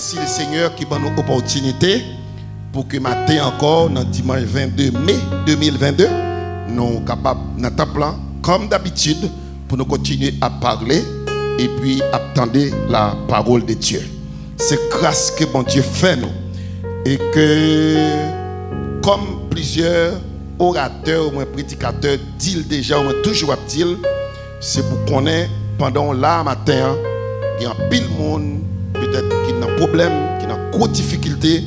Merci le Seigneur qui donne nous opportunité pour que matin encore, dans dimanche 22 mai 2022, nous sommes capables, dans notre plan, comme d'habitude, pour nous continuer à parler et puis attendre la parole de Dieu. C'est grâce que bon Dieu fait nous. Et que, comme plusieurs orateurs ou prédicateurs disent déjà, ou toujours disent, c'est pour qu'on ait pendant la matin, il y a un pile monde, peut-être qui a un problème, qui a une grosse difficulté,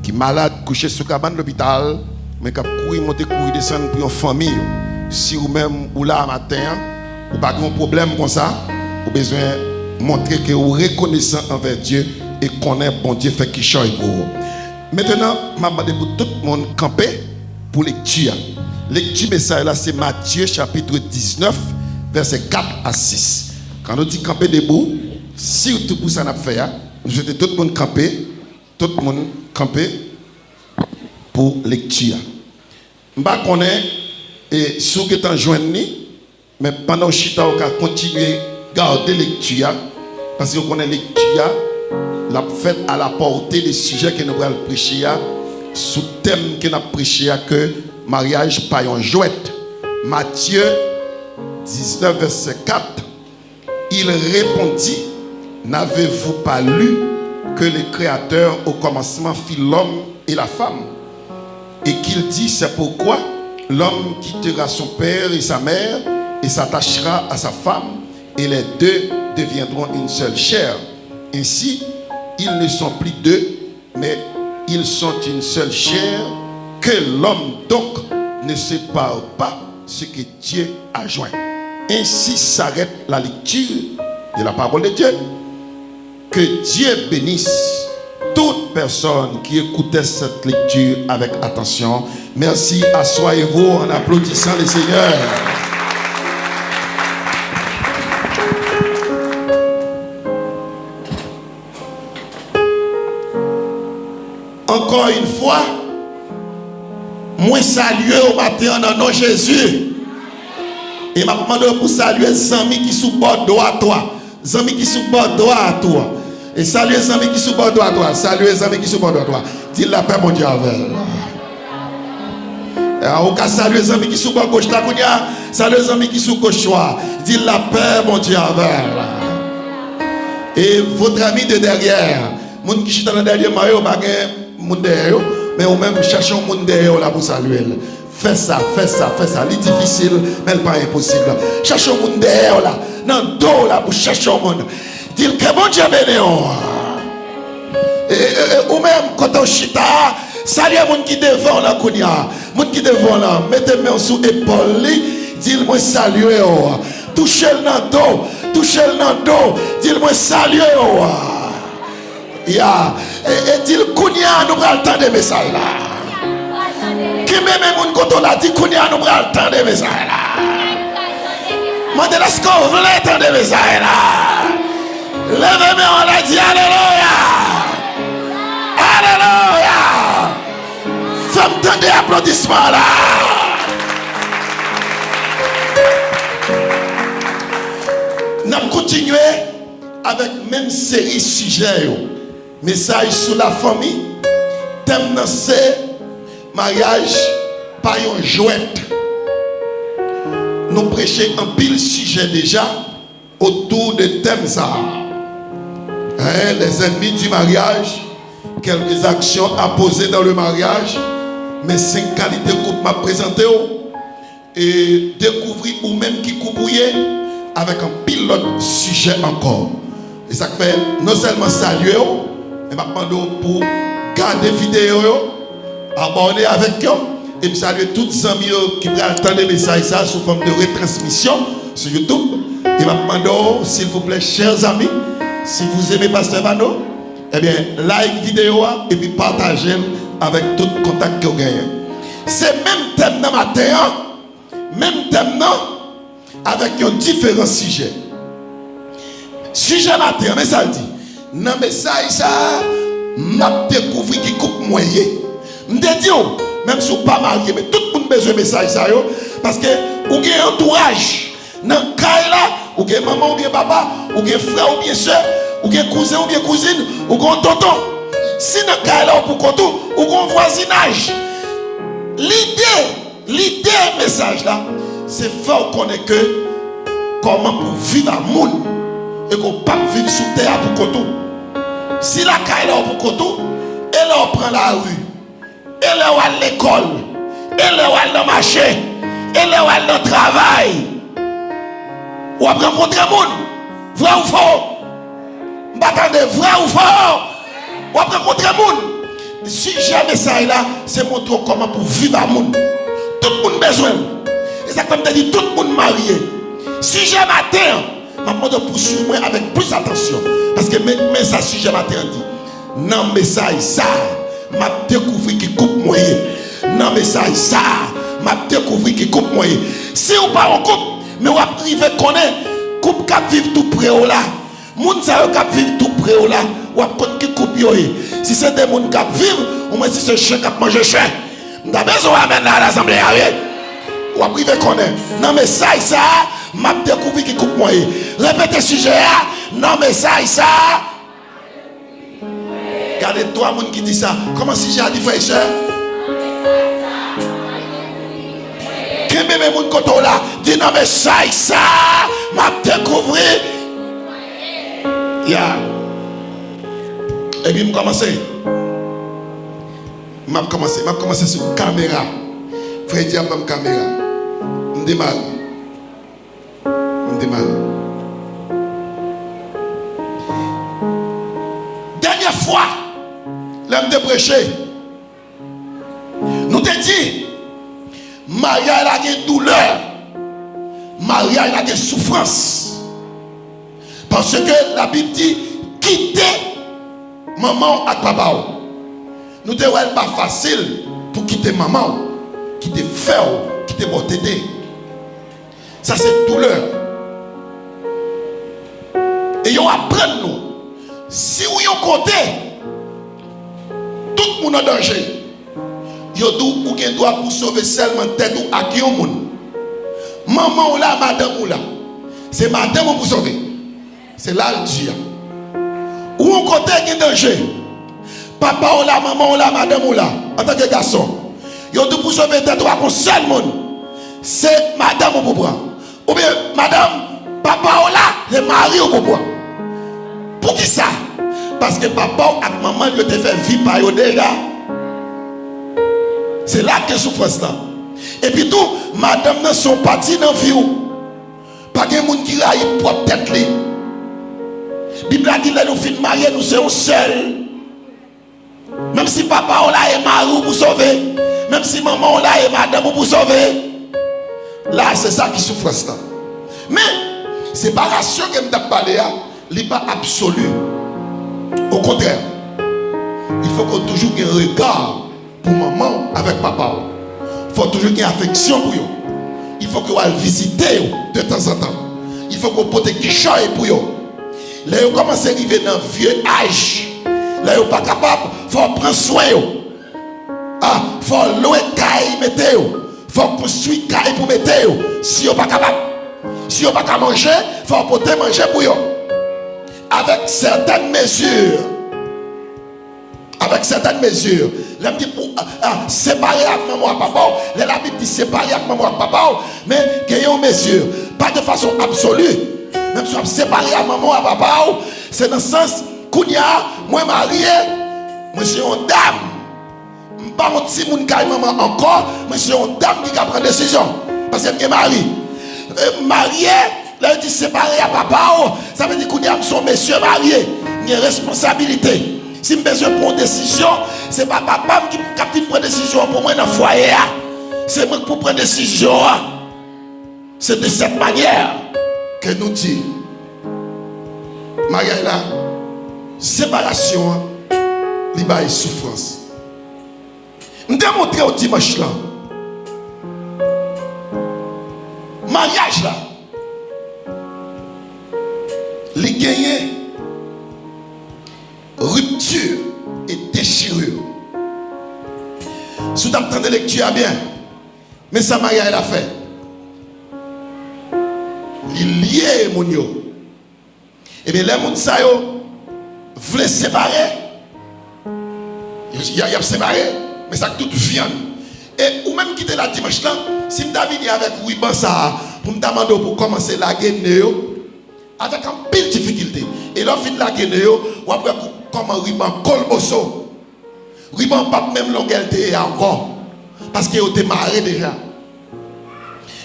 qui est malade, couché sur cabane de l'hôpital, mais qui a couru, monter, courir, descendre pour une famille. Si vous-même, ou là matin, ou pas de problème comme ça, vous avez besoin de montrer que vous reconnaissez envers Dieu et qu'on est bon Dieu fait qui change pour vous. Maintenant, je vais demander pour tout le monde camper pour lecture. Lecture message là, c'est Matthieu chapitre 19, versets 4 à 6. Quand on dit camper debout, surtout pour ça, nous fait, nous souhaitons tout le monde camper pour lecture. Je ne sais pas qu'on est, et si vous êtes en joindre, mais pendant que je vais continuer à garder lecture, parce que qu'on est lecture, la fait à la portée des sujets que nous allons prêcher, sous thème que nous allons prêcher, que mariage pas un jouet. Matthieu 19, verset 4, il répondit, n'avez-vous pas lu que le Créateur au commencement fit l'homme et la femme? Et qu'il dit, c'est pourquoi l'homme quittera son père et sa mère et s'attachera à sa femme, et les deux deviendront une seule chair. Ainsi, ils ne sont plus deux, mais ils sont une seule chair, que l'homme donc ne sépare pas ce que Dieu a joint. Ainsi s'arrête la lecture de la parole de Dieu. Que Dieu bénisse toute personne qui écoutait cette lecture avec attention. Merci, asseyez-vous en applaudissant le Seigneur. Encore une fois, moi saluer au matin dans nom de Jésus. Et m'a demandé pour saluer les amis qui sont bord à toi. Les amis qui sont bord à toi. Et saluer les amis qui sont bord à toi. Saluer les amis qui sont bord à toi. Dis la paix mon Dieu avec. On va saluer les amis qui sont bord gauche. Saluer les amis qui sont gauche. Dis la paix mon Dieu avec. Et votre ami de derrière. Moun qui sont dans derrière maillot bagay moun derrière, mais ou même chercher un monde derrière là pour saluer. Fais ça. C'est difficile, mais pas impossible. Cherchez un monde derrière là, dans le dos là pour chercher un monde. Dis que bon Dieu béni. Ou même quand on chita, salut à monde qui devant là, monde qui devant là, mettez main sous l'épaule, dis-moi saluer. Touchez-le dans le dos, dis-moi saluer. Et dit Kounia nous prenons le temps de message là. Qui même mon quand on a dit Kounia nous prenons le temps de message là. Moi de est-ce qu'on veut le temps de message là. Levez-moi on a dit alléluia. Alléluia. Femme temps d'applaudissements là. Nous continuons avec même série sujet. Message sur la famille. Thème c'est mariage pas un jouet. Nous prêchons un pile sujet déjà autour de thème ça. Les ennemis du mariage, quelques actions à poser dans le mariage, mais 5 qualités qu'on m'a présentées et découvrir ou même qui coupouiller avec un pilote sujet encore. Et ça fait non seulement saluer, mais maintenant pour garder vidéo, abonner avec eux, et me saluer tous les amis qui prennent le temps de messages sous forme de retransmission sur YouTube. Et maintenant, s'il vous plaît, chers amis, si vous aimez Pasteur Vano, eh bien, like vidéo et puis partagez avec tout le contact que vous gagnez. C'est même thème dans matin, même thème avec un différent sujet. Sujet matin, mais ça dit, dans le message, ça, m'a découvert qui coupe moyen. Je dis, même si vous pas marié, mais tout le monde a besoin de message, ça, parce que vous avez un entourage. Dans le cas là, ou bien maman, ou bien papa, ou bien frère, ou bien soeur, ou bien cousin ou bien cousine, ou bien tonton. Si dans le cas là pour côté, ou bien voisinage. L'idée message là, c'est faire connaître que comment pour vivre à monde et qu'on pas vivre sous terre pour côté. Si la caille là pour côté, elle prend la rue, elle va à l'école, elle va dans le marché, elle va dans le travail. Ou après rencontrer le monde, vrai ou faux? M'attendez, vrai ou faux? Ou après rencontrer le monde. Si jamais ça est là, c'est montrer comment pour vivre à monde. Tout le monde a besoin. Et ça comme tu dit, tout le monde marié. Si j'ai matin, je demande de poursuivre avec plus attention. Parce que mais ça, si j'ai matin dit, non, message ça, m'a découvert qui coupe moi. Non, message ça, m'a découvert qui coupe moi. Si vous pas en couple, mais vous arrivez à connaître, coupe qui vivent tout près là. Moun sa yo k'ap vivre tout près là, ou ap konn ki coupe yo. Si c'est des moun k'ap vivre, ou moins si c'est chien k'ap manger chien. M'ta besoin amène à l'assemblée avec. Ou ap rive connaît. Non mais ça m'a découvert qui coupe moi. Répétez sujet là. Non mais ça. Regardez toi moun qui dit ça. Comment si j'ai dit frère et sœur? Qu'est même moun koto là dit non mais ça m'a découvert. Yeah. Et puis, je commence sur la caméra. Frère, je dis caméra. Je démarre. Dernière fois, l'homme de prêcher, nous te dit, Maria a une douleur, Maria a une souffrance. Parce que la Bible dit, quitter maman et papa. Nous ne sommes pas facile pour quitter maman, quitter frère, quitter mon tété. Ça c'est douleur. Et on apprend nous. Si vous avez côté, tout le monde est en danger. Vous avez droit pour sauver seulement tête ou à qui au monde. Maman ou là, madame ou là. C'est madame pour sauver. C'est là le Dieu. Où on côté qui est danger. Papa ou là, maman ou là, madame ou là. En tant que garçon. Vous avez pour sauver tête ou à un seul monde. C'est madame ou pour prendre. Ou bien madame, papa ou là, c'est mari ou pour prendre. Pour qui ça? Parce que papa et maman ils te fait vivre par eux déjà. C'est là que souffrance là. Et puis tout, madame ne sont partis dans la vie. Pas de monde qui a une propre tête. La Bible a dit que nous finissons mariés, nous sommes seuls. Même si papa ou là est mari pour sauver. Même si maman ou là est madame pour sauver. Là, c'est ça qui souffrance là. Mais, séparation que je t'ai parlé, n'est pas absolue. Au contraire, il faut qu'on toujours ait un regard pour maman avec papa. Il faut toujours qu'il y ait affection pour eux. Il faut qu'on aille visiter de temps en temps. Il faut qu'on porte des chats pour eux. Là, ils commencent à arriver dans un vieux âge. Là, ils ne sont pas capables. Il faut prendre soin. Il faut louer caille mettre. Il faut construire caille pour mettre. Si ils ne sont pas capables. Si ils ne sont pas capables de manger, il faut porter manger pour eux. Avec certaines mesures. Avec certaines mesures. Là, dit pour séparer avec maman et papa. Là, la Bible dit séparer avec maman et papa. Mais qu'il y ait une mesure. Pas de façon absolue. Même si on séparé avec maman et papa. C'est dans le sens qu'on y a, moi marié, moi je suis une dame. Je ne suis pas un petit monde qui a maman encore. Moi je suis une dame qui a pris décision. Parce que je suis marié. Marié. Là, il dit séparé à papa, ça veut dire qu'on est son monsieur marié. Il y a une responsabilité. Si je besoin de prendre une décision, ce n'est pas papa qui prend une décision pour moi dans le foyer. C'est moi qui prends une décision. C'est de cette manière que nous disons, Maria là, séparation, il y a une souffrance. Je vais montrer au dimanche là. Mariage là. Les gagnants, rupture et déchirure. Si vous avez lecture bien, mais ça Maria elle a fait. Il lié mon yo. Et bien les gens ça yo, voulait séparer. Il y a séparé, mais ça toute viande. Et ou même quitter la dimanche là, si David est avec ruban ça pour me demander pour commencer la guerre avec un pile difficulté. Et là fin la guerre ou après comment ruban colboso. Ruban pas même longueur encore parce qu'il était marré déjà.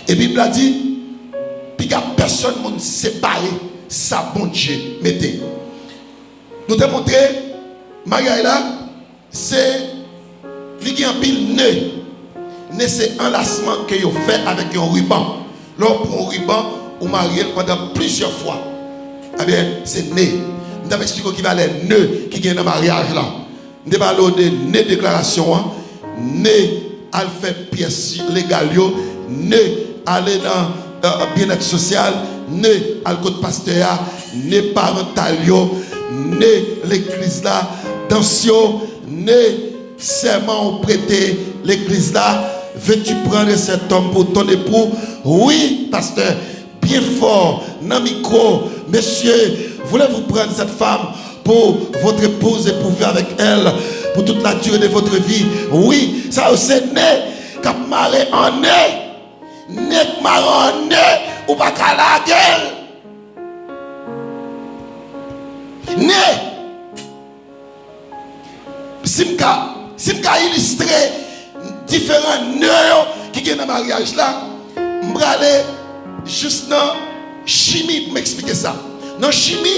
Et Bible a dit puis qu'il n'y a personne qui séparé ça bon Dieu mettez. Nous te montrer Maria là c'est qui en pile nez c'est un lancement que vous fait avec un ruban. Là pour un ruban ou marié pendant plusieurs fois. Eh bien c'est nez. Nous avons expliqué qu'il va les nœuds qui gagnent dans le mariage là. Nous avons parlé de nez déclaration, nez al fait pièce légale, nez aller dans bien-être social, nez al code pasteur, nez parental, nez l'église là, dansio, nez serment prêté l'église là. Veux-tu prendre cet homme pour ton époux? Oui, pasteur, bien fort, dans le micro. Monsieur, voulez-vous prendre cette femme pour votre épouse et pour vivre avec elle pour toute la durée de votre vie? Oui, ça c'est né, cap maré en né, né maré en né, ou pas qu'à la gueule. Né. Simka illustrer différents nœuds qui sont dans le mariage là, je vais aller juste dans chimie pour m'expliquer ça. Dans chimie,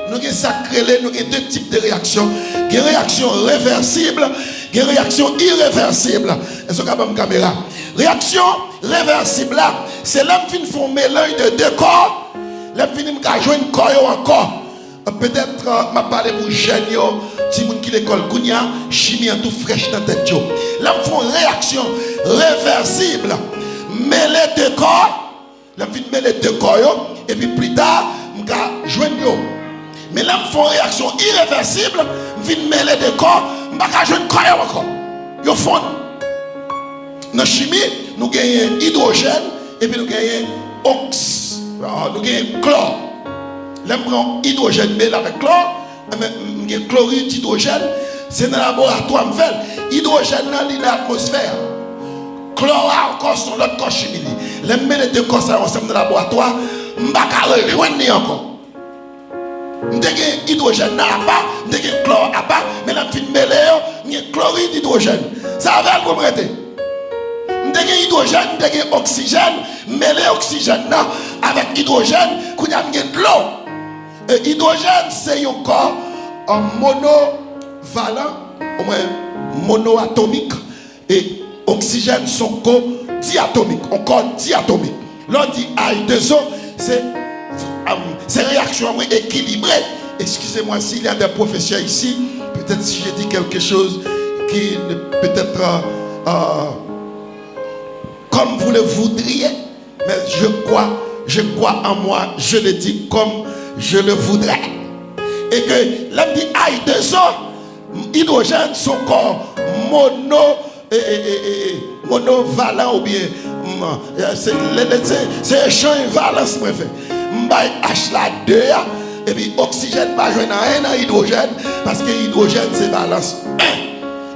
nous avons sacré, nous avons deux types de réactions. Il y a une réaction réversible, il y a une réaction irréversible. Est-ce que vous avez une caméra? Réaction réversible là, c'est l'homme qui fait un mélange de deux corps. L'homme qui fait jouer un corps encore. Peut-être m'a parlé pour Genio, si vous qui l'école Kounia, chimie en tout fraîche dans tête. L'homme fait une réaction réversible. Mêler deux corps, l'homme fait mêler deux corps et puis plus tard, m'ka joindre. Mais l'homme fait une réaction irréversible, vient mêler deux corps, m'ka joindre corps encore. Yo fond. Dans chimie, nous gagnons hydrogène et puis nous gagnons nous gagnons chlore. L'homme prend hydrogène mêlé avec chlore, chlorure d'hydrogène, c'est dans le laboratoire. Hydrogène dans l'atmosphère. Chlore encore sur l'autre corps chimique. L'homme met les deux corps ensemble dans le laboratoire, je ne vais pas rejoindre encore. Je vais hydrogène à part, je vais chlore à part, mais l'homme fait mêlé, il y a chlorure d'hydrogène. Ça va vous prêter. Je vais hydrogène, je vais oxygène, mêler oxygène avec hydrogène, il y a de l'eau. Hydrogène, c'est un corps monovalent, au moins monoatomique, et oxygène, son corps diatomique, un corps diatomique. L'on dit H2O, c'est réaction équilibrée. Excusez-moi s'il y a des professeurs ici, peut-être si j'ai dit quelque chose qui peut-être comme vous le voudriez, mais je crois en moi, je le dis comme je le voudrais. Et que l'homme dit H2O, hydrogène, son corps monovalent ou bien c'est un champ de valence. H la 2 et puis oxygène pas jouer dans un hydrogène parce que hydrogène c'est valence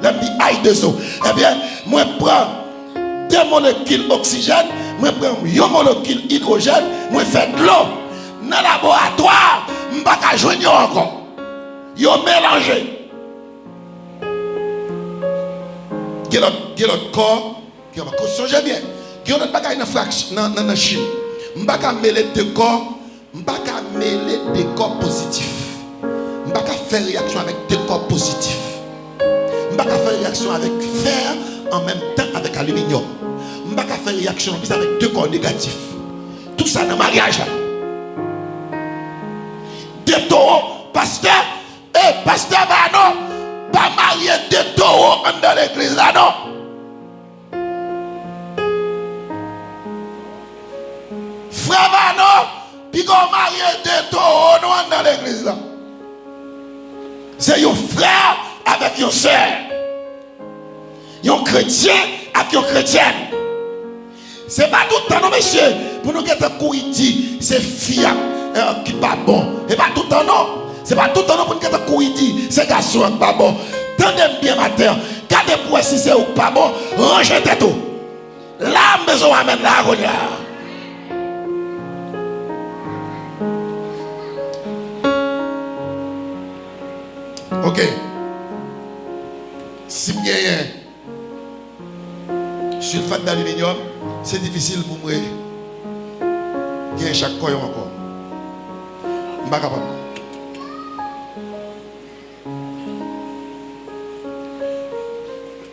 1. L'homme dit H2O. Eh bien, moi prends 2 molécules oxygène, moi prends 1 molécule hydrogène, moi fais de l'eau. Dans le laboratoire, je ne vais pas joindre encore. Ils ont mélangé. Il y a l'autre corps, songez bien, il y a l'autre bagaille dans la chimie. Je ne vais pas mêler deux corps, je ne vais pas mêler deux corps positifs. Je ne vais pas faire réaction avec deux corps positifs. Je ne vais pas faire réaction avec fer en même temps avec aluminium. Je ne vais pas faire réaction avec deux corps négatifs. Tout ça dans le mariage là. Deux taureaux, pasteur, pasteur, bah non, pas marier deux taureaux dans l'église là, non. Frère, bah non, puis qu'on marier deux taureaux dans l'église là. C'est un frère avec une soeur. Un chrétien avec une chrétienne. C'est pas tout le temps, non, monsieur, pour nous dire que c'est fiable. Qui pas bon. Et pas tout le temps non. C'est pas tout le temps pour nous courir dire c'est garçon pas bon. Tendez bien matin. Gardez pour si c'est ou pas bon, rangez tout. La maison amène la agonia. OK. Si vous avez sulfate d'aluminium, c'est difficile pour moi. Il y a chaque coin encore. Je ne suis pas capable.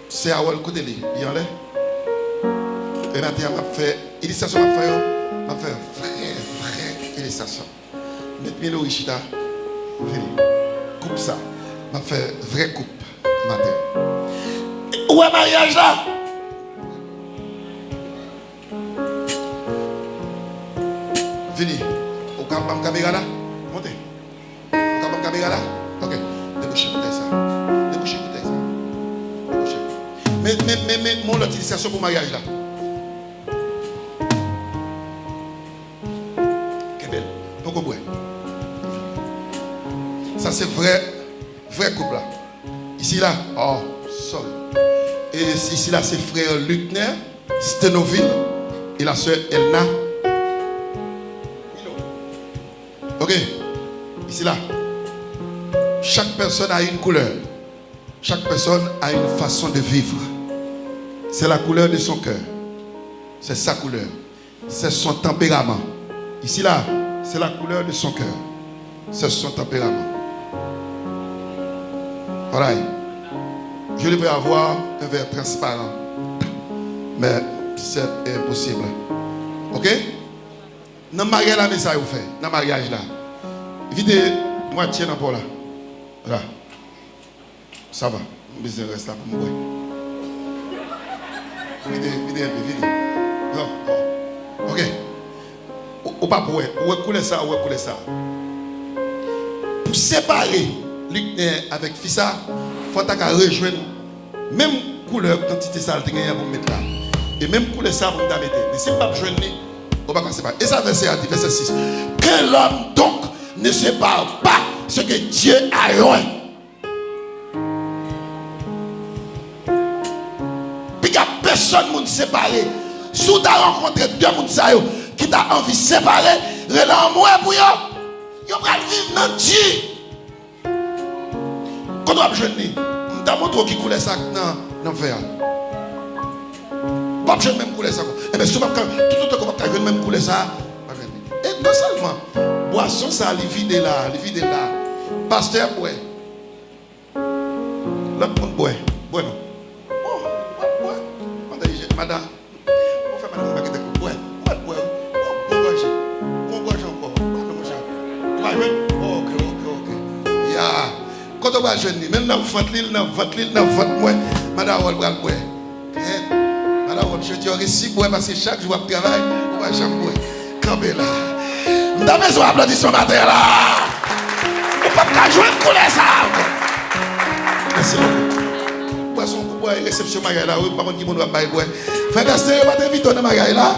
C'est à où côté il y en a. Et maintenant, je fais illustration, je fais vraie illustration. Mettez le richita, coupe ça. Je fais vraie coupe matin. Où est mariage là? Fini. Au caméra là? Montez. Au caméra là? Ok. Débouchez ça. Débouchez ça. Mais mon utilisation pour mariage là. Quelle belle. Pourquoi boire? Ça c'est vrai couple là. Ici là, oh, sorry. Et ici là c'est frère Luckner, Stenoville et la soeur Elna. Ok. Ici là. Chaque personne a une couleur. Chaque personne a une façon de vivre. C'est la couleur de son cœur. C'est sa couleur. C'est son tempérament. Ici là, c'est la couleur de son cœur. C'est son tempérament. Alright. Je devrais avoir un verre transparent. Mais c'est impossible. Ok? Dans le mariage là, mais ça vous fait. Dans le mariage là. Videz moitié dans le là. Là. Ça va. Je reste là pour moi. Videz. Non. Ok. Ou pas pour où couler ça, où couler ça. Pour séparer Luckner avec Fissa, il faut rejoindre même couleur, quantité ça pour mettre là. Et même couleur ça pour mettre. Mais si vous ne pas rejoindre, on va pas séparer. Et ça verset 6. Que l'homme donc ne sépare pas ce que Dieu a loin. Puis il n'y a personne qui séparé. Si tu as rencontré deux personnes qui t'a envie de séparer, relan moi pour yo. Yo va vivre dans Dieu. Quand on va jeune, on t'a montré qui coulait ça dans le verre. Pas jeune même couler ça. Et bien souvent quand tout le monde même couler ça. Et non seulement boisson ça les vide là. Pasteur boit. L'autre monde boit. Boit non. Madame. On fait madame baguette boit. Ok. Ya. Quand on va jeune, même dans votre moi, madame on va boire. Madame je dis récit boire parce que chaque jour je travaille, on va jamais boire. Campé là. Madame on applaudit ce matin là. On peut pas jouer pour les ça. Merci beaucoup. Boisson pour boire réception mariage là, par contre qui monde va boire. Frère Gaston, on va t'inviter dans mariage là.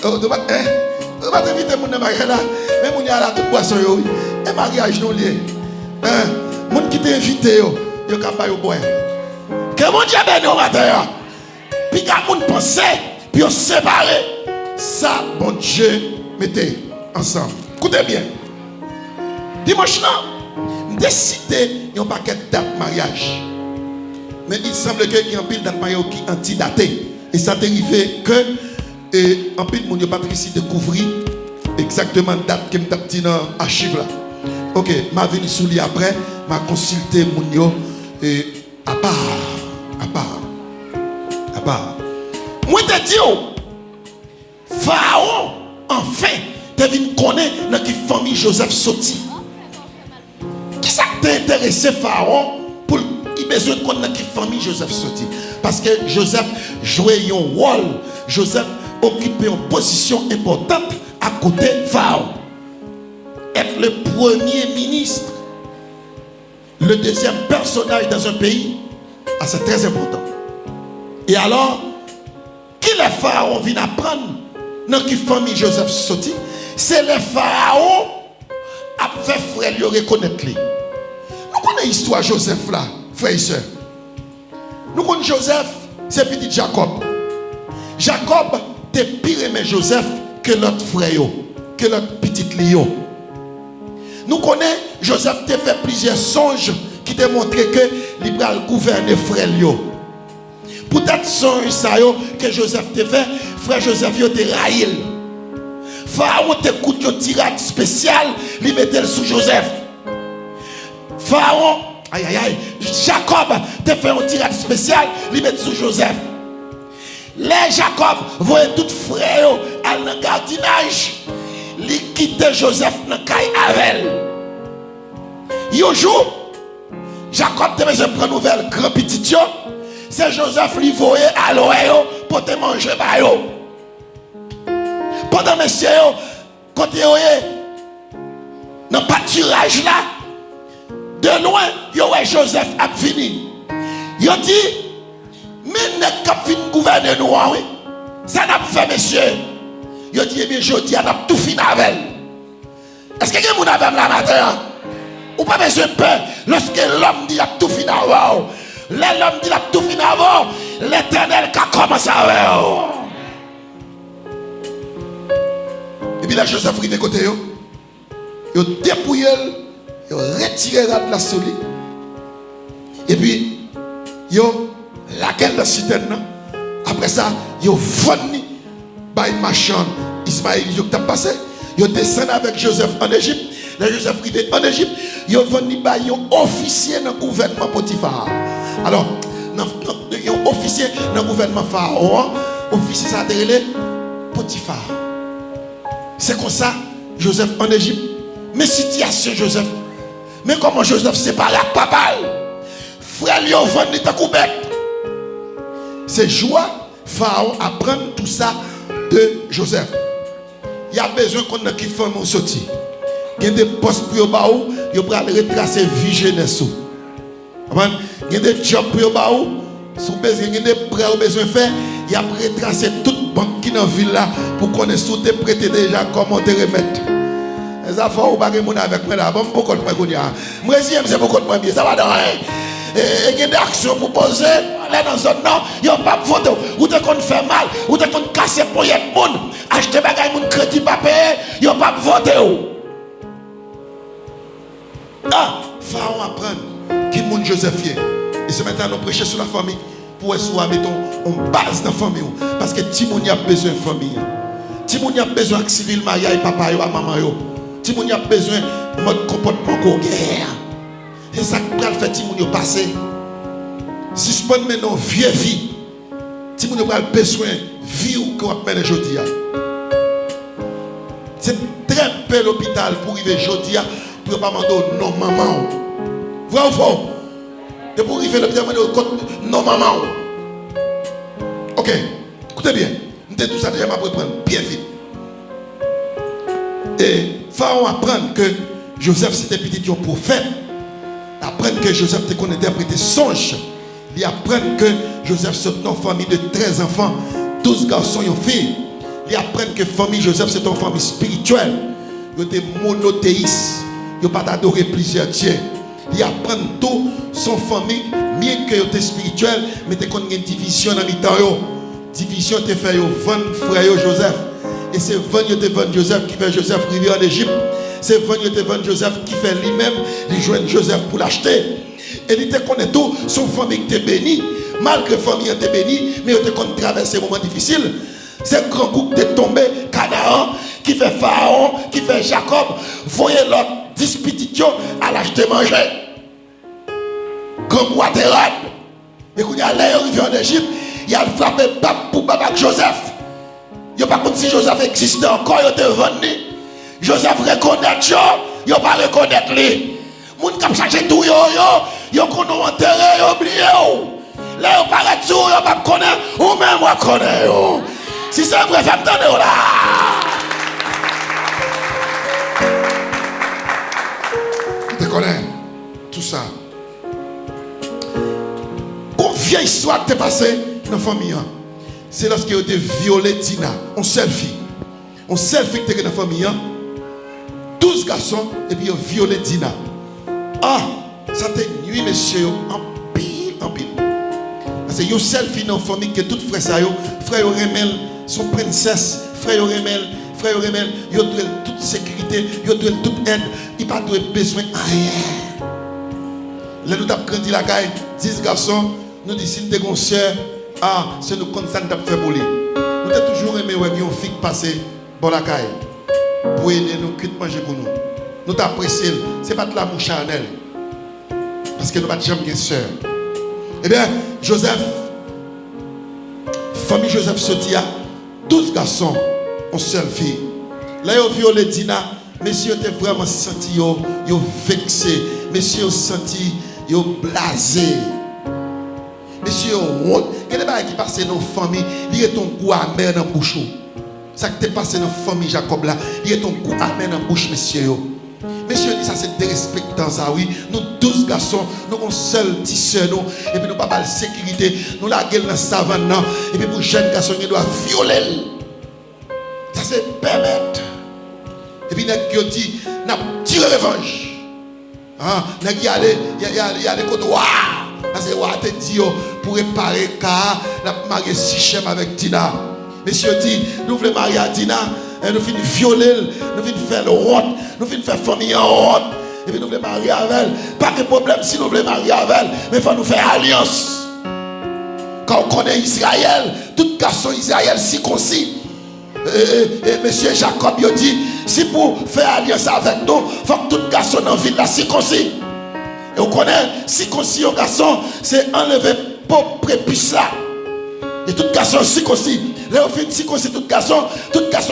On va t'inviter dans mariage là. Mais on y a là toute boisson yo. Et mariage non lié. Moun qui t'invite yo capable de boire. Que mon Dieu bénisse au matin. Puis quand moun pense, puis on séparé. Ça bon Dieu mettez ensemble. Écoutez bien. Dimanche là, décidé un paquet de date mariage. Mais il semble que il y a un pile date mariage qui antidaté. Et ça dérivé que en pile moun yo pas ici découvrir exactement date que m't'a dit dans archive là. OK, m'a venu sous lui après, m'a consulté moun yo et à part. Moi te dis Pharaon enfin te vinn connaître dans qui famille Joseph sorti. Qui ça t'a intéressé Pharaon pour il besoin de connaître dans qui famille Joseph sorti parce que Joseph jouait un rôle, Joseph occupait une position importante à côté de Pharaon. Être le premier ministre, le deuxième personnage dans un pays, c'est très important. Et alors, qui les pharaons viennent apprendre dans quelle famille Joseph sorti? C'est les pharaons a fait frère lui reconnaître lui. Nous connaissons l'histoire de Joseph là, frère et soeur. Nous connaissons Joseph, c'est petit Jacob. Jacob était pire aimé Joseph que l'autre frère, que l'autre petit Léo. Nous connaissons Joseph t'a fait plusieurs songes qui te montré que il va gouverner frère Léo. Peut-être songe ça que Joseph t'a fait, frère Joseph t'a raillé. Pharaon t'écoute un tirade spécial, il mettait sous Joseph. Pharaon, aïe aïe aïe, Jacob t'a fait un tirade spécial, il mettait sous Joseph. Les Jacob voyaient tout frère à le gardinage, il quittait Joseph dans caille avec. Un jour, Jacob t'a besoin de prendre nouvelle grand petit yo, c'est Joseph lui voyait à l'oreille pour te manger par yo. Pendant monsieur quand il est dans le pâturage là, de loin, il y a Joseph a fini. Il dit, mais n'est pas fini gouverner nous, oui. Ça n'a pas fait, monsieur. Il dit, eh bien, je dis, on a tout fini avec. Est-ce que quelqu'un a la matin? Ou pas besoin de peur lorsque l'homme dit, a tout fini avant. L'homme dit, a tout fini avant. L'Éternel qui a commencé avec. Et puis là, Joseph arrive côté yo. Il dépouille, il retire la solide. Et puis, il laquelle la citerne. Après ça, il venu par une marchande Ismaël qui a passé. Il descend avec Joseph en Égypte. Là, Joseph arrive en Égypte. Il venu par un officier dans le gouvernement Potiphar. Alors, un officier dans le gouvernement Pharaon, officier ça a Potiphar. C'est comme ça, Joseph en Égypte. Mais situation Joseph. Mais comment Joseph sépare à papa? Frère lui vendu ta coupette. C'est joie, Pharaon apprend tout ça de Joseph. Il y a besoin qu'on ait qui fait mon sorti. Il y a des postes pour baou, il va retracer vie jeunesse. Il y a des jobs pour baou, il y a des prêts au besoin de faire, il y a retracé toute banque qui est dans la ville là pour connaître sous te prêter déjà comment te remettre. Les affaires ou pas que mon avec moi là, bon beaucoup de moi connais. Moi c'est beaucoup de moi bien, ça va dans rien. Et il y a des actions pour poser là dans zone non, il y a pas voter ou te qu'on fait mal, ou te qu'on casser pour y être monde, acheter bagay moun crédit pas payer, il y a pas voter. Ah, Pharaon apprend qui moun Joséphien. Et ce matin nous prêcher sur la famille pour soit mettons on base dans la famille parce que Timoun a besoin de famille. Timoun a besoin de civil maria et papa yo à maman yo. Timoun a besoin de mode comportement qu'on guerre. C'est ça qui va faire Timoun yo passer. Suspend maintenant vieux vie. Timoun a besoin de vie qu'on va mener aujourd'hui. C'est très peu l'hôpital pour arriver aujourd'hui pour pas demander non maman. Vrai ou faux? Et pour arriver l'hôpital non maman. Ok, écoutez bien. Nous tout ça déjà pour prendre bien vite. Et Pharaon apprend que Joseph c'était petit prophète. Apprend que Joseph te connaît interpréter songe. Il apprend que Joseph c'est une famille de 13 enfants, 12 garçons et une fille. Il apprend que famille Joseph c'est une famille spirituelle. Il était monothéiste. Il n'a pas adoré plusieurs dieux. Il apprend tout son famille, bien que était spirituel, mais il y a une division dans le division te fait 20 frères Joseph. Et c'est 20 Joseph qui fait Joseph arriver en Égypte. C'est 20 Joseph qui fait lui-même, il joindre Joseph pour l'acheter. Et il te connaît tout, son famille était bénie. Malgré la famille était bénie, mais il te traverser un moment difficile. C'est un grand groupe qui est tombé, Canaan, qui fait Pharaon, qui fait Jacob. Voyez l'autre dispute à l'acheter manger. Comme Waterad. Et quand il y a l'arrivée en Égypte, il a frappé pour Baba Joseph. Il n'y a pas comme si Joseph existait encore, il était venu. Joseph reconnaît Dieu, il n'a pas reconnaître lui. Les gens qui cherchent tout, ils ont enterré, ils ont oublié. Là, ils n'ont pas tout, ils n'ont pas connaître, ou même moi connais. Si c'est vrai, fais-moi là. Tu connais tout ça. Une vieille histoire qui t'est passée dans la famille. C'est lorsqu'il a été violé Tina, on seule fille. On seule fille qui était dans la famille. 12 garçons et puis ils ont violé Dina. Ah, ça t'a nuit, monsieur, en pile, en pile. Parce que yo seul fille dans la famille que tout frère ça yo, frère Remel, son princesse, frère Remel, yo doit toute sécurité, yo doit toute aide, il pas doit besoin de rien. Là nous avons grandi la caille, 10 garçons, nous disons si nous sœur, ah, c'est nous comme ça nous avons fait pour lui. Nous avons toujours aimé ouais une fille passer bon la caille pour aider nous cuite manger pour nous. Nous t'apprécions, c'est pas de l'amour charnel. Parce que nous n'avons jamais de sœur. Eh bien, Joseph, famille Joseph Sotia, 12 garçons, une seule fille. Là, ils ont violé Dina. Messieurs, ils ont vraiment senti, ils ont vexé. Messieurs, ils ont senti, ils ont blasé. Messieurs, ils ont honte. Quel est ce qui passe dans la famille? Il y a ton goût amer dans la bouche. Ça qui est passé dans la famille Jacob là, il y a ton goût amer dans la bouche, messieurs. Messieurs, ça c'est dérespectant ça, oui. Nous 12 garçons, nous avons seul petit soeur, nous, et puis nous pas de sécurité, nous la gueule dans la savane, et puis pour jeunes garçons, ils doivent violer. Ça c'est permettre. Et puis nous dit, nous avons tiré revanche. Nous y a des côtés, waouh! Parce que waouh, te dit, pour réparer car, nous avons marié Sichem avec Dina. Messieurs dit, nous voulons marier à Dina. Et nous finissons violer, nous finissons faire le honte, nous finissons faire famille en honte. Et puis nous voulons marier avec elle. Pas de problème si nous voulons marier avec elle, mais il faut nous faire alliance. Quand on connaît Israël, tout garçon Israël circoncis. Et monsieur Jacob il dit, si pour faire alliance avec nous, il faut que tout garçon dans la ville la circoncis. Et on connaît circoncis au garçon, c'est enlever pour prépuce là. Et tout garçon circoncis. Là, on fait circoncis tout garçon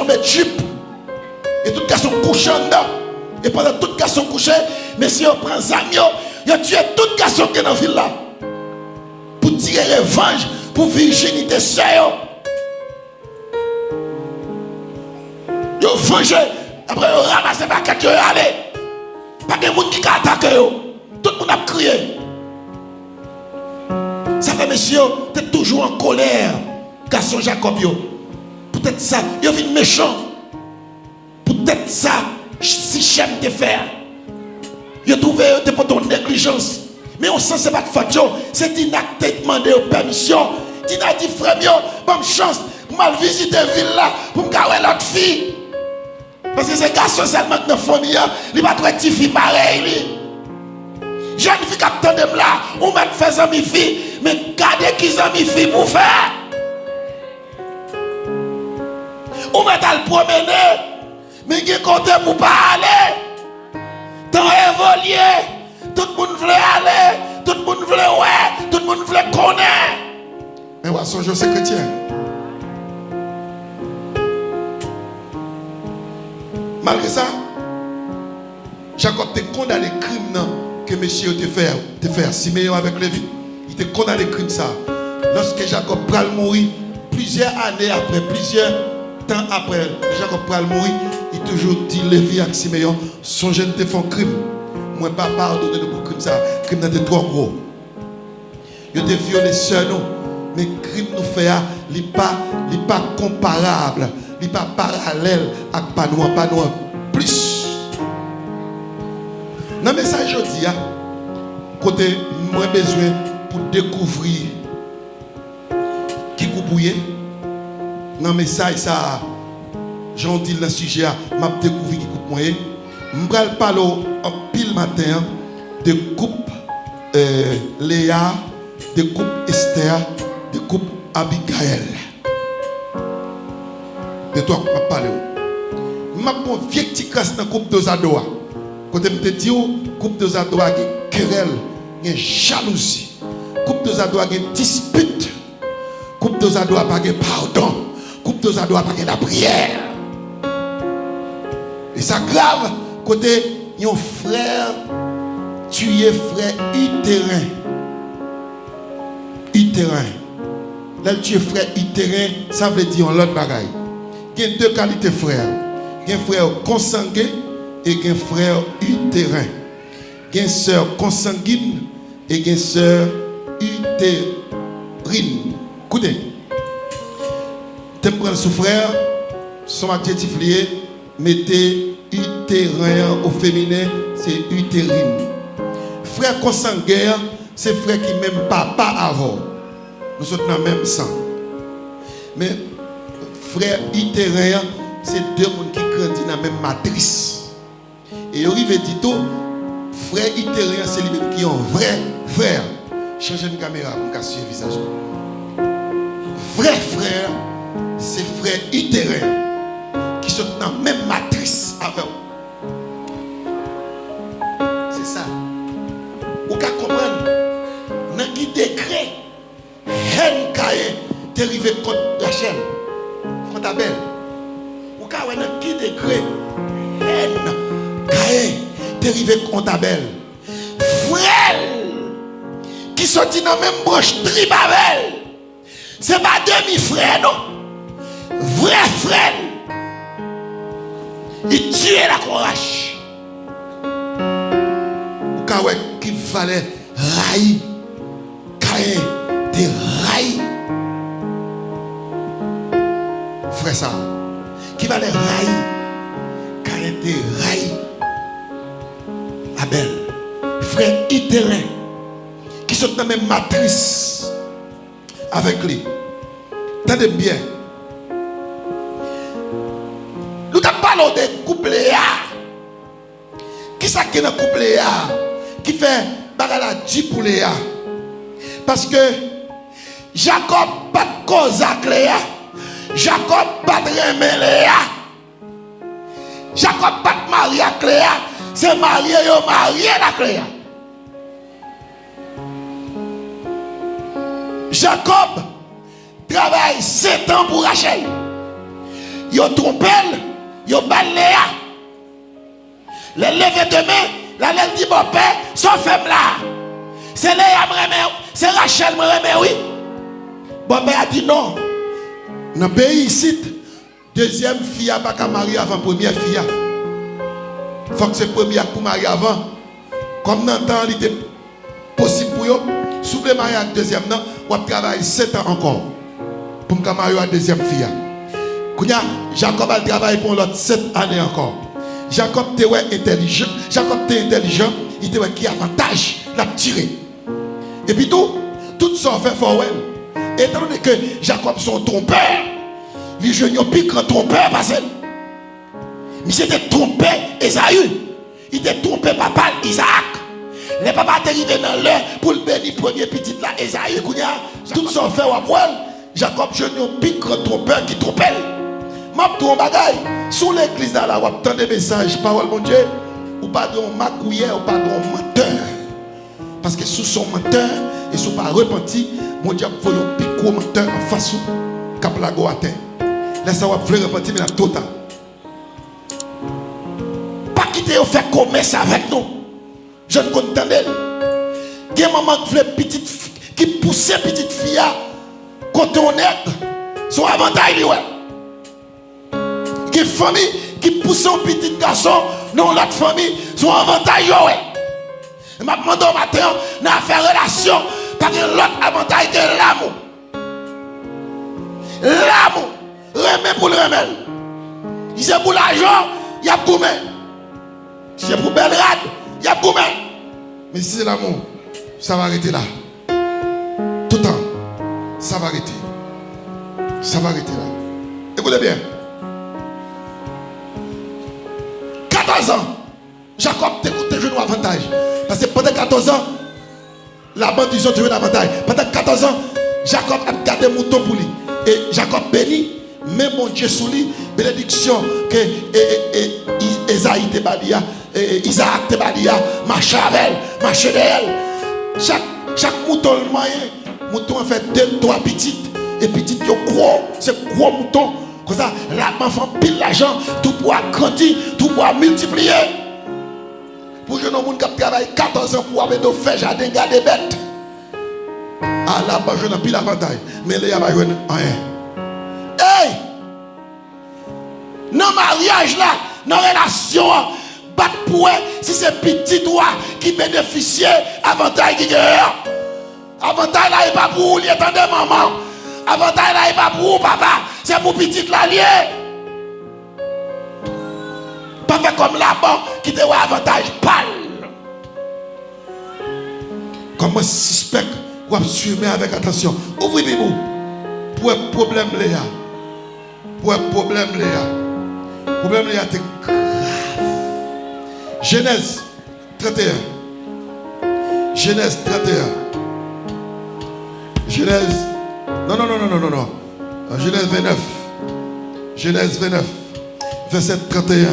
met jupe. Et tout garçon couche en dedans. Et pendant tout garçon couché, messieurs prend Zamio, il a tué tout garçon qui est dans la ville là. Pour tirer revanche, pour virginité sœur. Ils ont vengé. Après, ils ont ramassé les paquets, ils ont allé. Pas de monde qui a attaqué. Tout le monde a crié. Ça fait, messieurs, tu es toujours en colère. Garçon Jacob, peut-être ça, il vient méchant. Peut-être ça, si j'aime te faire. Il trouvé pour ton négligence. Mais on sent que ce n'est pas de faute, c'est Dina qui t'a demandé permission. Dina dit, frère, bonne chance pour mal visiter la ville là, pour me garder l'autre fille. Parce que ces garçons seulement dans la famille, ils ne sont pas très filles pareilles. Jeune fille qui attend là, on m'a fait amis filles, mais gardez qu'ils amis filles pour faire. On m'a le promener, mais qui compte pour pas aller. Tant évolué, tout le monde veut aller, tout le monde veut ouais, tout le monde veut connaître. Mais ouais, son jeu c'est chrétien. Malgré ça, Jacob t'a condamné le crime que monsieur te fait Siméon avec Lévi. Il t'a condamné le crime ça. Lorsque Jacob pral mourir, plusieurs années après, plusieurs temps après, Jacob pral mourir, il toujours dit Lévi avec Siméon, son jeune te fait un crime. Moi pas pardonner pour crime ça. Crime n'était trop gros. Il te violé seul nous, mais crime nous fait il pas comparable. Il n'est pas parallèle avec Panoua plus. Dans le message aujourd'hui, côté moins besoin pour découvrir qui coupouille. Dans le message, ça, j'en dis le sujet, m'a découvert qui coupe moyen. Je vais parler en pile matin de coupe Léa, de coupe Esther, de coupe Abigail. De toi, je vais parler. Je vais prendre un vieux petit casse dans la coupe de Zadoa. Quand je te dis, coupe de Zadoa, il y a querelle, il y a jalousie. Coupe de Zadoa, il y a dispute. Coupe de Zadoa, il y a pardon. Coupe de Zadoa, il y a la prière. Et ça grave, côté, il y a un frère, tué frère utérin. Utérin. Là, tu es frère utérin, ça veut dire l'autre bagaille. Il y a deux qualités frères. Il y a un frère consanguin et il y a un frère utérin. Il y a une sœur consanguine et il y a une sœur utérine. Écoutez, tu me prends sous frère, son adjectif lié, mettez utérin au féminin, c'est utérine. Frère consanguin, c'est frère qui même papa avant. Nous sommes dans le même sang. Mais frère utérin, c'est deux mondes qui grandissent dans la même matrice. Et il arrive dit tout, frère utérin, c'est lui-même qui est un vrai frère. Changez une caméra pour me casser le visage. Vrai frère, c'est frère utérin qui sont dans la même matrice avec vous. C'est ça. Vous pouvez comprendre, dans qui décret, haine Caïn, t'es arrivé contre Rachel, contre Abel. Vous pouvez voir dans qui décret, haine Caïn, t'es arrivé contre Abel. Frère, qui sont dans la même branche tribale, c'est pas demi-frère, non. Vrai frère, il tue la courage. Vous pouvez voir qui fallait railler. Caïn te raille. Frère ça. Qui va les railler? Caïn te raille. Abel. Frère utérin. Qui sont dans la même matrice avec lui. Tendez bien. Nous avons parlé de couple. Qui ça qui est dans le couple? Qui fait bagala dit pour Léa? Parce que Jacob pas de cause avec Léa. Jacob pas de remet Léa. Jacob pas de marié avec Léa. C'est marié avec Léa. Jacob travaille 7 ans pour Rachel. Il a trompé, il a battu Léa. Le lever de main, la lèvre dit bon père, son femme là. C'est Léa me c'est Rachel me remet, oui. Bon père a dit non. Dans le pays ici, deuxième fille n'a pas qu'à marier avant première fille. Il faut que c'est première pour marier avant. Comme dans le temps, il était possible pour eux. Si vous voulez marier avec deuxième, vous travaillez 7 ans encore pour me marier avec deuxième fille. Jacob a travaillé pour l'autre 7 années encore. Jacob était intelligent. Jacob était intelligent. Il était qui avantage l'a tiré. Et puis tout ça fait fort. Étant donné que Jacob son trompeur, les jeunes ont piqué un trompeur parce que il s'était trompé Esaü. Il était trompé papa Isaac. Les papas étaient arrivés dans l'heure pour le bénir premier petit là Esaü. Tout ça fait après Jacob jeune ont piqué un trompeur qui trompelle. M'a tout bagaille sous l'église là, on entend des messages, parole mon Dieu, ou pardon macouillé ou pardon menteur. Parce que sous son menteur et sous pas repenti, mon Dieu faut un pico menteur en face ou cap la go à terre. Laisse ça va repentir mais la total. Pas quitter au faire commerce avec nous. Je ne comprends pas. Il y a maman qui fait petite qui poussait petite fille quand on est son avantage ouais. Il y a une famille qui pousse un petit garçon dans l'autre famille, son avantage. Je me demande au matin, on a fait relation parce que l'autre avantage de l'amour. L'amour, remet pour le remède. Si c'est pour l'argent, il y a gourmet. Si c'est pour Belgrade, il y a gourmet. Mais si c'est l'amour, ça va arrêter là. Tout le temps, ça va arrêter. Ça va arrêter là. Écoutez bien. 14 ans, Jacob t'écoute joué avantage. Parce que pendant 14 ans, la bande ils ont joué avantage. Pendant 14 ans, Jacob a gardé mouton pour lui. Et Jacob bénit, mais mon Dieu sous lui, bénédiction que Esaïe te badia, Isaac te badia, marche avec elle, marche d'elle. Chaque mouton le moyen, mouton a fait 2-3 petites. Et petites, c'est gros mouton. Comme ça, l'enfant pile l'argent, tout pour grandir, tout pour multiplier. Pour que nos gens qui travaillent 14 ans pour avoir de faire jardin, garder bêtes. Ah là-bas, je n'ai plus l'avantage. Mais là, il n'y a pas rien. Hey! Dans le mariage là, dans la relation, bat pour si c'est petit toi qui bénéficie, avantage qui gagne. Avantage là, il n'est pas pour vous, il est de maman. Avantage là, il n'est pas pour vous, papa. C'est pour petit la lié. fait comme là-bas qui te voit avantage pâle. Comment suspect ou suivre avec attention. Ouvrez Bible. Pour un problème Léa. Pour un problème Léa. Problème Léa c'est grave. Genèse 31. Genèse 31. Genèse. Non. Genèse 29. Genèse 29. Verset 31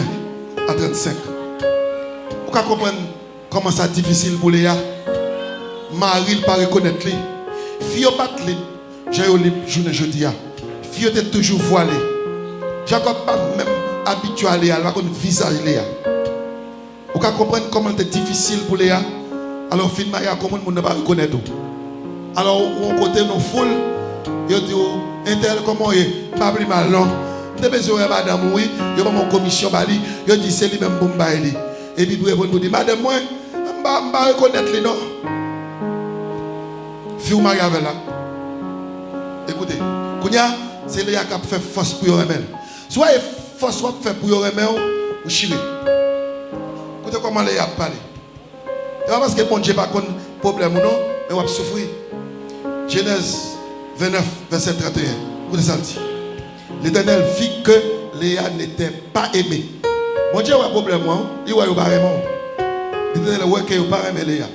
à 35. Vous pouvez comprendre comment c'est difficile pour Léa. Marie ne pas reconnaître lui. Fille pas de j'ai eu le journée jeudi. Fille était toujours voilée. Jacob pas même habitué à Léa, elle va connaître visage Léa. Vous pouvez comprendre comment c'est difficile pour Léa. Alors fin Maria comment on ne pas reconnaître. Alors on côté nos foules, il dit intel comment est pas plus mal non. Des besoin madame oui, il y a mon commission bali, il dit c'est lui même pour m'bailler. Et puis pour répondre dit madame moi pas reconnaître les non. Fille Maria là. Écoutez, Kounia, c'est Léa qui a fait force pour y remettre. Soit force soit fait pour y remettre ou chiller. Écoutez comment Léa parle. C'est pas parce que bon Dieu pas de problème ou non, mais on va souffrir. Genèse 29, verset 31. Écoutez ça dit. L'Éternel vit que Léa n'était pas aimée. Mon Dieu a un problème, il va pas aimer. L'Éternel voit qu'il va pas aimer Léa.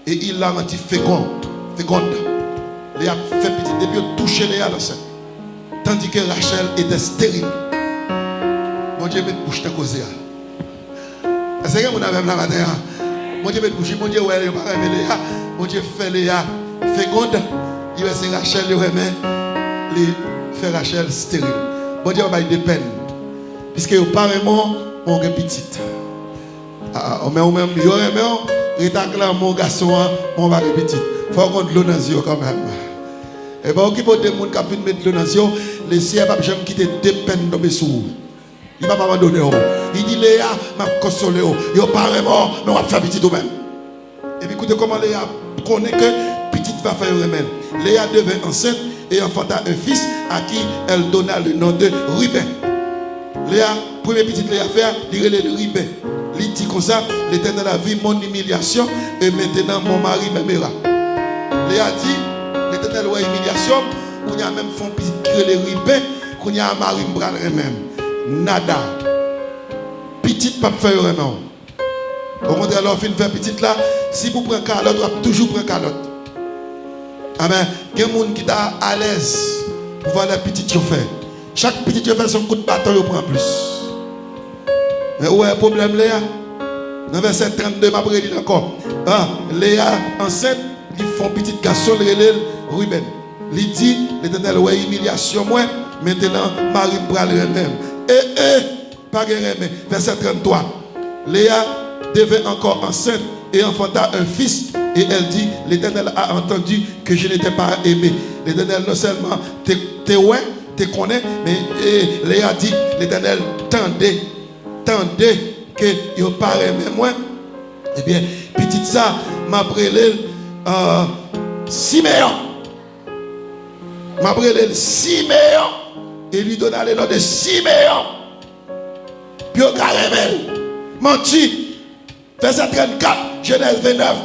Et il l'a rendu féconde. Léa fait petit depuis toucher Léa dans ça. Tandis que Rachel était stérile. Mon Dieu met bouche de causer. Est-ce que vous avez même la matin? Mon Dieu met bouche, mon Dieu ouais, il va pas aimer Léa. Mon Dieu fait Léa féconde. Il va c'est Rachel il remet les fait Rachel stérile. Mon Dieu va de peine. Puisque il pas vraiment on est petite. On met même il remet rétacler mon garçon on va petite. Faut qu'on de l'eau dans yeux quand même. Et bien, qui peut des gens qui ont mettre de l'eau dans yeux, les siens ne jamais quitter deux peines dans mes sous. Il ne va pas m'abandonner. Il dit Léa m'a consolé. Il n'est pas vraiment, mais on va faire petit tout-même. Et puis écoutez comment Léa connaît que petite va faire remède. Léa devint enceinte et enfanta un fils à qui elle donna le nom de Ruben. Léa, première petite Léa faire, il relève le Ruben. Il dit comme ça, l'Éternel a vu mon humiliation et maintenant mon mari m'aimera. Léa dit, l'Éternel a humiliation, qu'on y a même fait petit qui les Ruben, qu'on y a un mari m'bral même. Nada. Petite pas faire vraiment. Au contraire, alors fin faire petite là, si vous prenez calotte, vous toujours prendre calotte. Amen. Il y a des gens qui sont à l'aise pour voir les petites chauffeurs. Chaque petite chauffeur son coup de bâton, il prend plus. Mais où est le problème Léa? Dans verset 32, je vais dire encore. Léa enceinte, ils font petit garçon, Ruben. Il dit, l'Éternel, ouais, humiliation, moi, maintenant, Marie me prend le même. Pas guérir, verset 33. Léa devint encore enceinte et enfanta un fils. Et elle dit, l'Éternel a entendu que je n'étais pas aimé. L'Éternel non seulement te connaît, mais Léa dit, l'Éternel tendait que il n'a pas aimé moi. Eh bien, petite ça, m'a brûlé Siméon. M'a brûlé Siméon. Et lui donna le nom de Siméon. Puis au caramel. Menti. Verset 34, Genèse 29.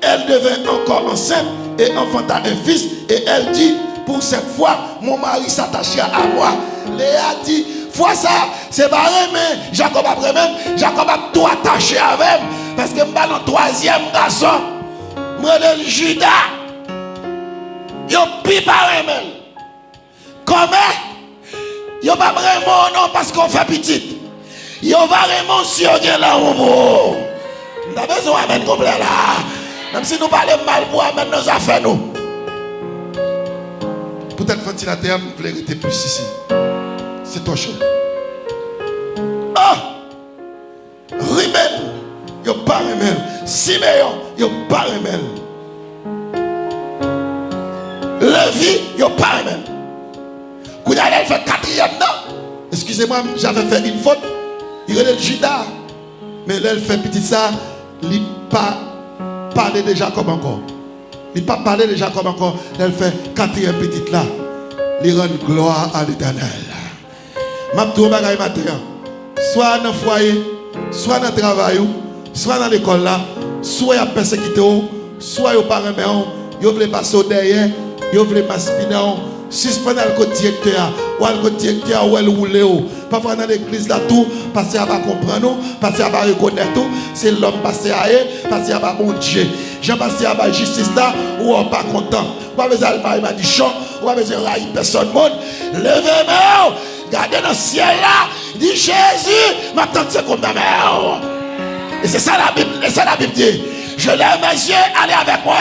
Elle devint encore enceinte et enfanta un fils. Et elle dit, pour cette fois, mon mari s'attachera à moi. Léa dit, fois ça, c'est pas mais Jacob après même, Jacob a tout attaché avec. Parce que je suis dans le troisième garçon. Je suis Judas. Je suis pas vraiment. Comment? Je ne pas vraiment non parce qu'on fait petit. Je va vraiment sur là où vous. Nous avons besoin de mettre complet là. Même si nous parlons mal pour mettre nos affaires nous. Peut-être que ventilateur vous voulez rester plus ici. C'est ton choix. Ruben, il n'y a pas remède. Siméon, il n'y a pas remède. Lévi, il n'y a pas remède. Quand il a fait quatrième, non. Excusez-moi, j'avais fait une faute. Il est Judas. Mais là, il fait petit ça. Il n'a pas parlé de Jacob encore. Il n'a pas parlé de Jacob encore. Elle fait quatrième petite là. Il rend gloire à l'Éternel. Ma tour bagaille matin. Soit dans le foyer, soit dans le travail, soit dans l'école là, soit il y a persécuté, soit il n'y a pas de main, il veut passer derrière, il veut m'aspiner, suspendre le côté directeur, ou le côté directeur, ou le roule. Parfois dans l'église là, tout, parce qu'il n'y a pas comprendre, parce qu'il n'y a pas reconnaître tout, c'est l'homme passé à eux, parce qu'il n'y a pas bon Dieu. J'ai passé à la justice là, ou on pas content. Ou pas besoin de m'a dit chant, ou pas besoin de railler personne monde. Levez-moi, regardez dans le ciel là, dit Jésus, m'attends c'est comme ma mère. Et c'est ça la Bible dit. Je lève mes yeux, allez avec moi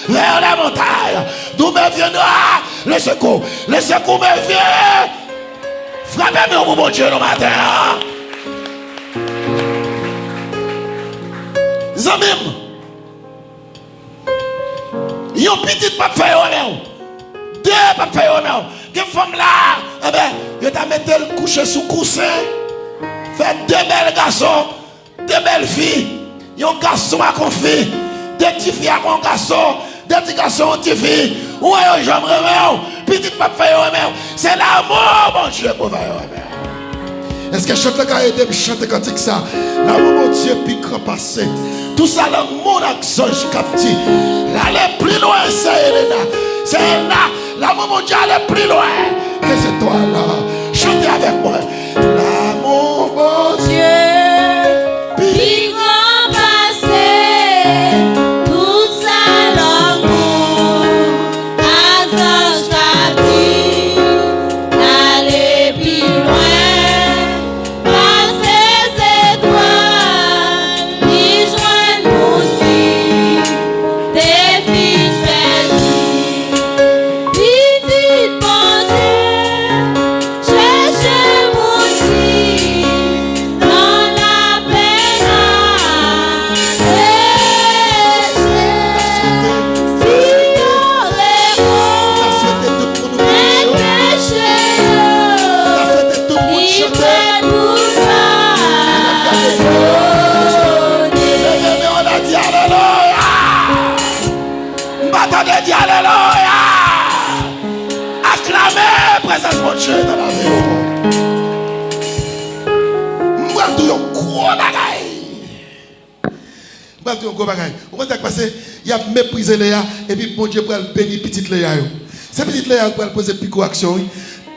vers la montagne. D'où me viendra le secours. Le secours me vient. Frappez-moi pour mon Dieu le matin. Zamim. Yon petit pas faire au deux pas faire au que femme là, eh ben, je t'a mis le coucher sous coussin. Fait deux belles garçons, deux belles filles. Yon garçon à confier, deux petites filles à mon garçon, deux petits garçons à petites filles. Ouais, j'aimerais bien, petit pas faire au c'est l'amour, mon Dieu, pour faire au Est-ce que chante le gars et chante quand ça? L'amour, mon Dieu, puis passé. Tout ça, l'amour, l'action, je capte. L'aller plus loin, c'est Elena. C'est Elena. L'amour, mon Dieu, aller plus loin. Que c'est toi là. Chantez avec moi. L'amour, mon Dieu. Puis grand passé. Tout ça, l'amour. Azange captif. Aller plus loin. Présence mon Dieu dans la vie. Moi, tout un gros bagaille. Moi, tout un gros bagaille. Vous comprenez ce qui passe? Il a méprisé Léa et puis bon Dieu pour bénir petite Léa. C'est petite Léa pour poser pico action.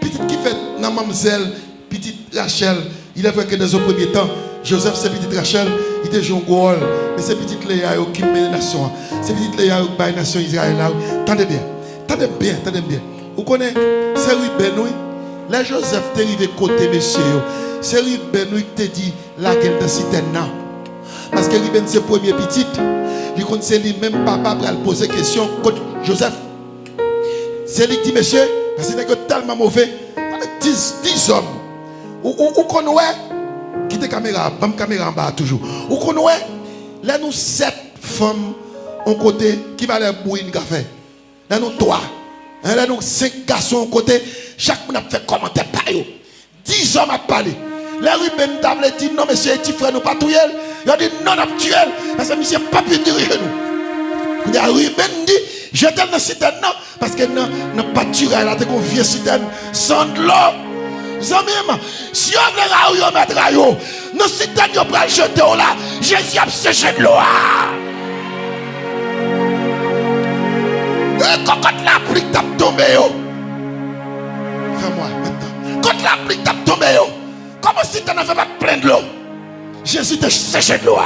Petite qui fait dans mademoiselle, petite Rachel. Il est vrai que dans un premier temps, Joseph, c'est petite Rachel, il était joué un gros rôle. Mais c'est petite Léa qui met la nation. C'est petite Léa qui bat la nation Israël. Tendez bien. Tendez bien, tendez bien. Vous connaissez, c'est Ruben, oui. Là, Joseph est arrivé côté monsieur. C'est Ruben qui te dit la gueule de citerne. Parce que Ruben, c'est le premier petit. Il connaît lui-même papa pour lui poser question contre Joseph. C'est lui qui dit, monsieur, parce qu'il est tellement mauvais. 10 hommes. Vous connaissez, qui te caméra, bam caméra en bas toujours. Vous connaissez, là, nous 7 femmes en côté qui va aller boire une café. Là, nous 3. Là, nous 5 garçons à côté, chaque monde a fait commentaire par eux. 10 hommes à parler. Les Ruben table dit non, monsieur, tu frère nous pas tuer. Il a dit non, on a tué. Parce que monsieur pas pu diriger nous. Il a Ruben dit, je t'aime dans la citerne, non, parce que non, n'a pas tué, là, t'es qu'on vient citerne sans de l'eau. Zamim, si on veut la mettre à yo, nous citerne, on peut le jeter là. Jésus a séché de l'eau. Et quand la pluie tape tombé, fais-moi maintenant. Quand la pluie tape tombé, comment si tu n'as fait pas plein de l'eau? Jésus te séché de l'eau.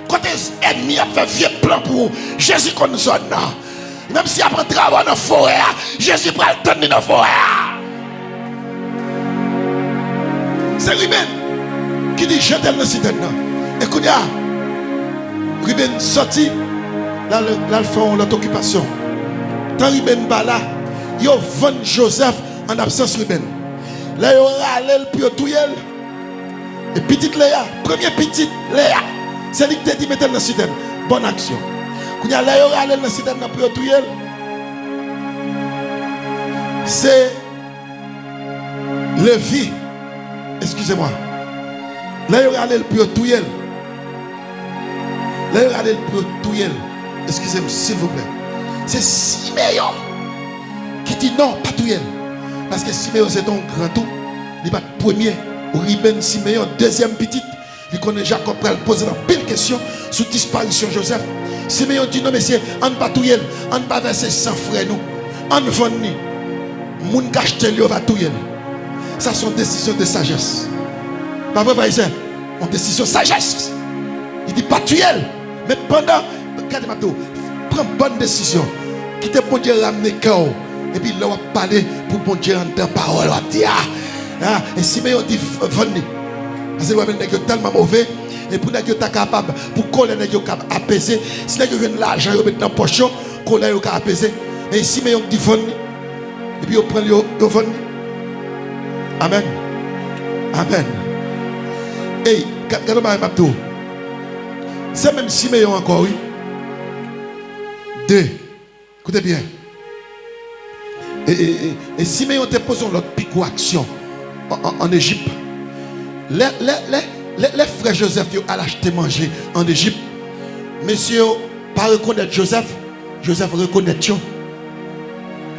Quand tes ennemis ont fait vieux plan pour vous, Jésus qu'on nous sonne. Même si après travail dans la forêt, Jésus prend le temps dans la forêt. C'est Ruben qui dit je t'aime dans la cité. Écoute, Ruben sorti, là le font l'autre occupation. Quand Ruben Bala, il vend Joseph en absence Ruben. Là, il a allé le plus tout. Et petite Léa, première petite Léa, c'est lui qui t'a dit mettez dans le citerne. Bonne action. Quand il a allé dans le citerne plus tout. C'est Lévi. Excusez-moi. Là, il a allé le plus tout. Là, il a allé le plus tout. Excusez-moi, s'il vous plaît. C'est Siméon qui dit non, pas tout. Parce que Siméon c'est ton grand tout. Il n'est pas premier. Ruben Siméon, deuxième petite. Il connaît Jacob pour poser une pile question sur la disparition de Joseph. Simeon dit non, monsieur, on ne va pas tout yel, on ne va pas verser sans frère nous. On ne va ni. Moun gachete li va tout yel. Ça sont décisions de sagesse. Pas vrai, frère, c'est une décision de sagesse. Il dit pas tuer. Mais pendant, regardez-moi tout, prends une bonne décision. Quittez bon Dieu ramener cœur. Et puis là, on va parler pour bon Dieu en parole. On va dire, et Simeon dit, venez. Parce que vous avez tellement mauvais. Et pour que vous êtes capable, pour que vous êtes capable d'apaiser, si vous avez l'argent, vous mettez dans la poche, vous êtes capable d'apaiser. Et Simeon dit, venez. Et puis vous prenez, vous venez. Amen. Amen. Et, regardez-moi, c'est même Simeon encore, oui. 2. Écoutez bien. Et Simeon te pose l'autre pico action en Égypte. Les frères Joseph ont acheté manger en Égypte. Monsieur, pas reconnaître Joseph, Joseph reconnaît Dieu.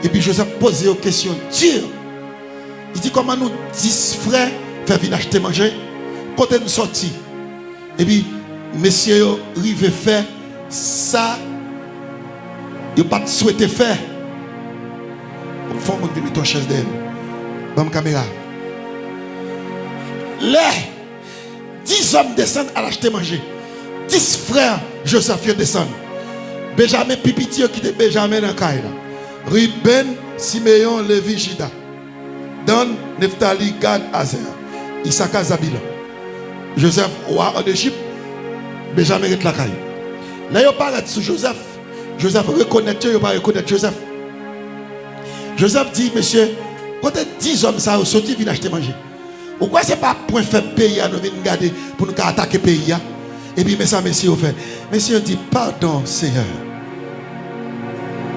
Et puis Joseph pose une question dure. Il dit comment nous 10 frères faire venir acheter manger. Quand nous sortis. Et puis, monsieur, arrive faire ça. Il n'a pas souhaité faire. Il faut que mettre ton chaise d'elle. Dans la caméra. Les 10 hommes descendent à l'acheter manger. 10 frères Joseph descendent. Benjamin Pipiti qui était Benjamin dans la caille. Ruben, Simeon, Lévi, Juda. Dan, Nephtali, Gad, Azer. Issachar, Zabila. Joseph, roi en Égypte. Benjamin est la caille. Là, il parle sur Joseph. Joseph reconnaît Dieu, il ne pas reconnaître Joseph. Joseph dit, monsieur, quand 10 hommes ça sorti, viennent acheter manger. Pourquoi ce n'est pas point faible pays à nous venir garder pour nous attaquer le pays? Et puis, mais ça, monsieur, fait. Monsieur dit, pardon, Seigneur.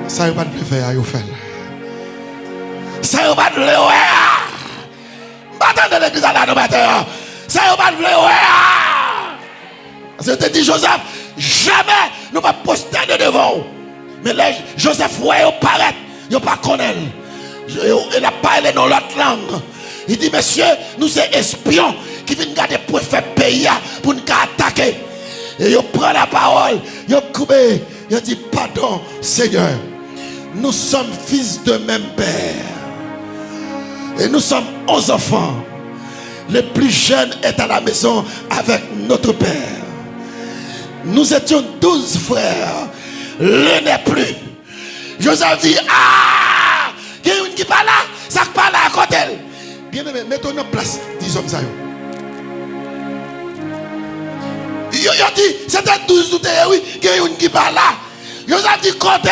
Ça, il va pas le faire, il fait. Ça, il va le faire. Attendez l'église à la matin. Ça, il va le faire. Parce que tu dis, Joseph, jamais nous ne pas poster de devant. Mais là, Joseph, ouais, il paraît, il ne pas connaît. Il a parlé dans l'autre langue. Il dit, monsieur, nous sommes espions qui viennent garder pour faire pays pour nous attaquer. Et il prend la parole, il coupe, il dit, pardon, Seigneur, nous sommes fils de même père. Et nous sommes 11 enfants. Le plus jeune est à la maison avec notre père. Nous étions 12 frères. L'un n'est plus. Joseph dit, ah, il y a une qui parle là, ça parle à côté. Bien aimé, mettons en place 10 hommes ça. Il dit, c'était 12 ou oui, il y a une qui parle là. Joseph dit, côté.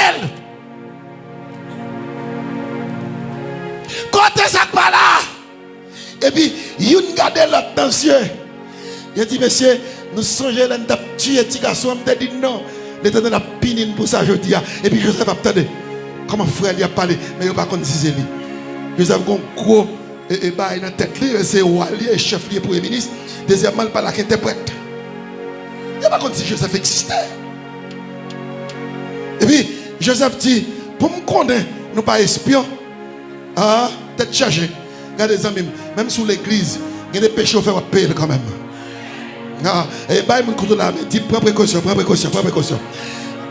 Côté ça parle là. Et puis, il garde l'autre dans les yeux. Il dit, monsieur, nous songeons à tuer petit garçon. Il dit, non. L'éternel a pini pour ça, je dis. Et puis, Joseph a attendez. Comment frère lui a parlé, mais il n'a pas connu lui. Joseph a un gros et bah dans tête c'est roi et chef lié pour le ministre. Deuxièmement, il parle avec interprète. Il n'a pas connu si Joseph existait. Et puis, Joseph dit, pour me connaître, nous pas espions. Ah, tête chargée. Regardez les amis, même sous l'église, il y a des péchés au faire payer quand même. Ah, et bah, il me là, dit prends précaution, prends précaution, prends précaution.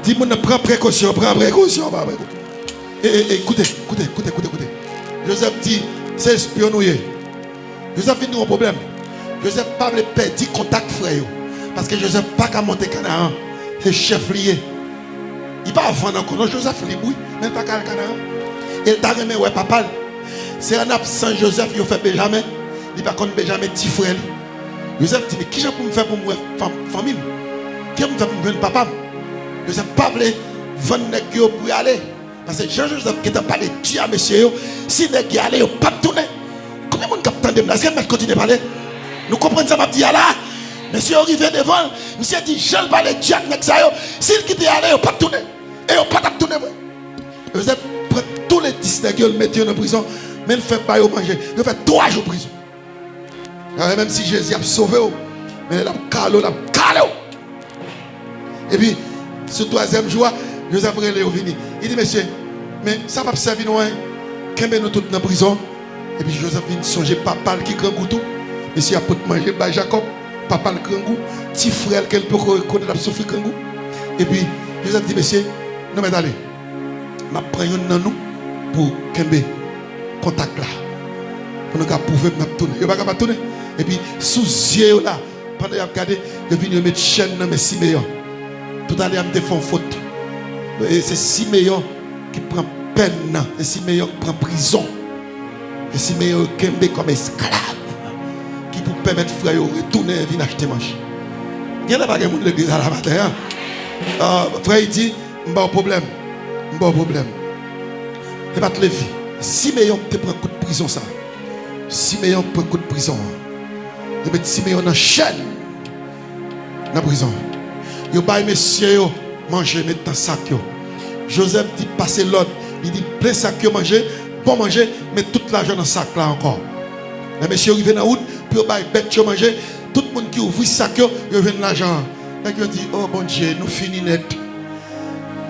Dis moi prends précaution, prends précaution. Écoutez. Joseph dit, c'est espionnouillé. Joseph vient nous un problème. Joseph pas le perdre contact frère. Parce que Joseph pas qu'à monter Canaan. C'est chef lié. Il pas vendre encore. Non, Joseph libre, même pas qu'à Canaan. Il t'a remis, ouais, papa. C'est un absent Joseph, il fait Benjamin. Il pas contre Benjamin, petit frère. Joseph dit, mais qui j'ai pour me faire pour moi famille? Qui me fait pour me papa? Joseph pas voulu vendre pour y aller. Parce que Jean-Joseph qui t'a parlé de Dieu à monsieur, si les gars allaient, ils ne pas tourner. Combien de monde capte de est-ce que continue à parler? Nous comprenons ça, ma dit là. Monsieur arrivé devant, monsieur dit, je ne parle de Dieu avec ça. S'il quitte aller, ils ne pas tourner. Et ils ne pas tourner. Joseph prend tous les 10 nègres, le mettent en prison, mais il ne fait pas manger. Il fait 3 jours de prison. Même si Jésus a sauvé, mais il a calé. Et puis, ce 3e jour, Joseph est venu. Il dit, monsieur, mais ça va servir nous, quand nous tous dans la prison. Et puis Joseph vient songer papa qui grand couteau. Monsieur a pas mangé par Jacob. papa le grand goût, petit frère qu'elle peut connaître souffrir grand goût. Et puis, Joseph dit, monsieur, non mais allez, je prends un nous pour Kembe, contact là. Pour nous prouver que je tourner. Je ne vais pas tourner. Et puis, sous yeux là, pendant que je regarde, je viens mettre chaîne dans mes Siméon. Tout à l'heure, je me fais une faute. Et c'est Siméon qui prend peine. Et Siméon qui prend prison. Et Siméon qui est comme esclave. Qui pour permettre frère de retourner et venir acheter manger. Il n'y a pas de monde de l'église à la matin. Frère, il dit, je n'ai pas de problème. Je n'ai pas de problème. Je ne vais pas te lever. Siméon te prend un coup de prison ça. Siméon prend un coup de prison. Il met Siméon dans chaîne. Dans la prison. Il va messieurs manger, mettre dans le sac. Joseph dit passer l'ordre. Il dit plein sac manger, bon manger, mettre tout l'argent dans le sac là encore. Les messieurs arrivent dans la route, puis ils va bête manger. Tout le monde qui ouvre le sac, il vient de l'argent. Et il dit oh bon Dieu, nous finissons net.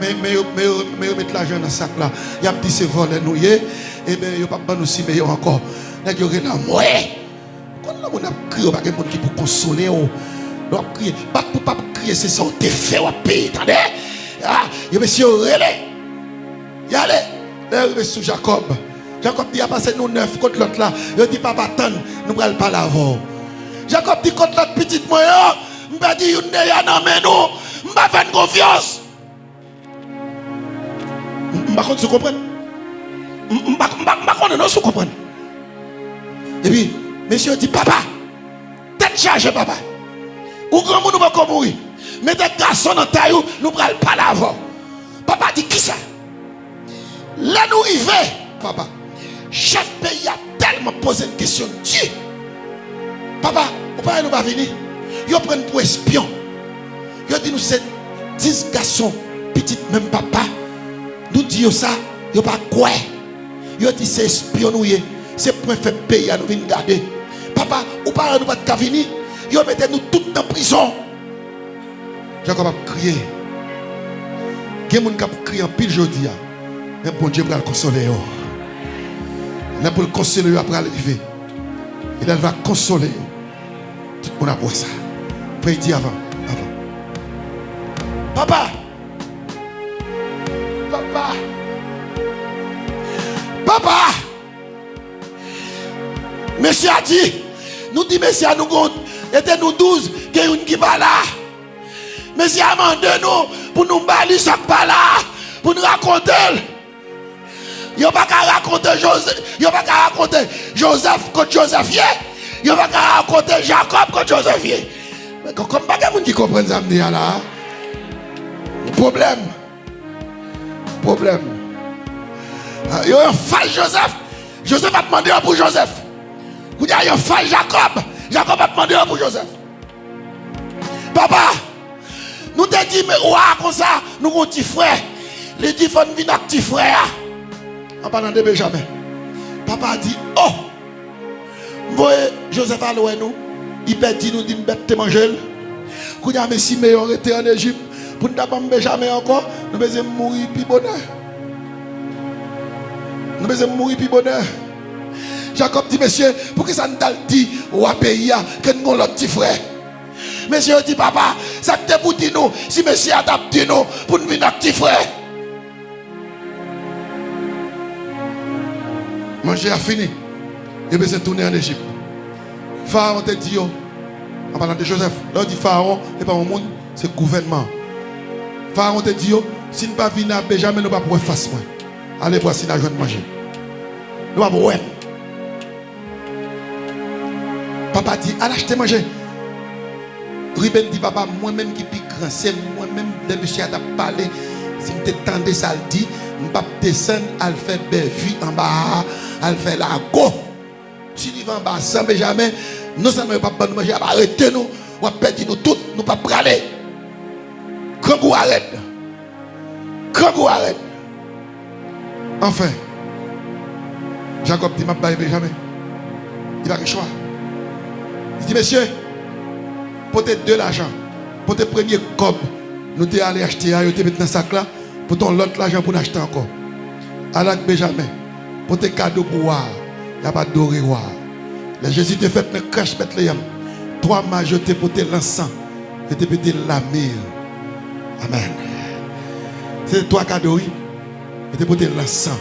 Mais ils mettent l'argent dans le sac là. Il a dit c'est volé nous. Et bien il n'y a pas nous si meilleur encore. Et il y a moi. Quand on a crié, il y a des gens qui pour consoler. On a crié. Pas pour pas crier, c'est ça, on te fait au pays. Attendez. Ah, il y a monsieur relais. Il y a les sous Jacob. Jacob dit, il a passé nous 9 contre l'autre là. Il dit, papa, attends, nous allons pas l'avant. Jacob dit, contre l'autre petite moyen, je vais dire, il y a un mais nous, je vais faire confiance. Je ne sais pas si vous comprenez. Je ne sais pas si vous comprenez. Et puis, monsieur dit, papa, tête chargée, papa. Ou grand monde nous va mourir. Mais des garçons dans taille, nous ne allons pas l'avant. Papa dit, qui ça? Là, nous arrivons, papa. Chef pays a tellement posé une question. Dieu, papa, vous ne pouvez pas venir. Ils prennent pour espion. Ils disent nous c'est 10 garçons, petit même papa. Nous disons ça, ils ne pas quoi. Ils disent c'est espion nous. C'est pour faire pays à nous venir garder. Papa, vous ne pouvez pas venir. Ils mettent nous tous en prison. Jacob a crié. Il y a des gens qui ont crié en pile aujourd'hui. Mais bon Dieu va le consoler. Il est pour le consoler après arriver. Il va consoler. Tout le monde a vu ça. Après il dit avant. Papa. Monsieur a dit. Nous dit monsieur à nous était nous 12. Il y a une qui va là. Monsieur a demandé nous pour nous balayer ça pas là. Pour nous raconter. Il n'y a pas qu'à raconter Joseph contre Joseph. Il n'y a pas qu'à raconter Jacob contre Joseph. Mais comme pas de gens qui comprennent ça, là. Problème. Il y a un fâche Joseph. Joseph a demandé pour Joseph. Il y a un fâche Jacob. Jacob a demandé pour Joseph. Papa, nous te dit, mais comme ça, nous avons un petit frère. Les petits frères viennent avec petit frère. En parlant de Benjamin. Papa a dit, oh, moi, Joseph a loué nous. Il dit nous, dit, bête manger. Quand il y a Messi, mais on était en Égypte. Pour nous d'abord Benjamin encore, nous devons mourir puis bonheur. Jacob dit, monsieur, pour que ça nous dit, ou à pays, que nous avons notre petit frère. Monsieur dit, papa, ça te pour dire nous, si monsieur adapte nous, pour nous venir notre petit frère. Manger a fini. Il besoin de tourner en Égypte. Pharaon te dit, en parlant de Joseph, là on dit Pharaon, ce n'est pas mon monde, c'est le gouvernement. Pharaon te dit, si nous ne pas venir à Benjamin, nous ne pouvons pas faire moi. Allez voir si nous avons de manger. Nous ne pouvons pas. Papa dit, allez acheter manger. Ruben dit, papa, moi-même qui pique grand, c'est moi-même, le monsieur a parlé. Si je t'entendais ça, le dit, je ne vais pas descendre, à faire belle-vie en bas, à faire la go. Si tu vas en bas sans Benjamin, non seulement pas bon manger, à arrêter nous, on va perdre nous tous, nous ne pas praler. Quand vous arrêtez. Enfin, Jacob dit, je ne vais pas Benjamin. Il n'a pas le choix. Il dit, monsieur, pour tes de l'argent, pour tes premiers cobs, nous t'es allé acheter, nous t'es mis dans ce sac là, pour ton l'autre l'argent pour acheter encore. Alors Benjamin, pour tes cadeaux pour voir, il n'y a pas de doré voir. Les Jésus te fait une crèche Bethléem. Toi, ma, je t'ai porté l'encens. Je t'ai porté la mire. Amen. C'est toi, cadeau. Je t'ai porté l'encens.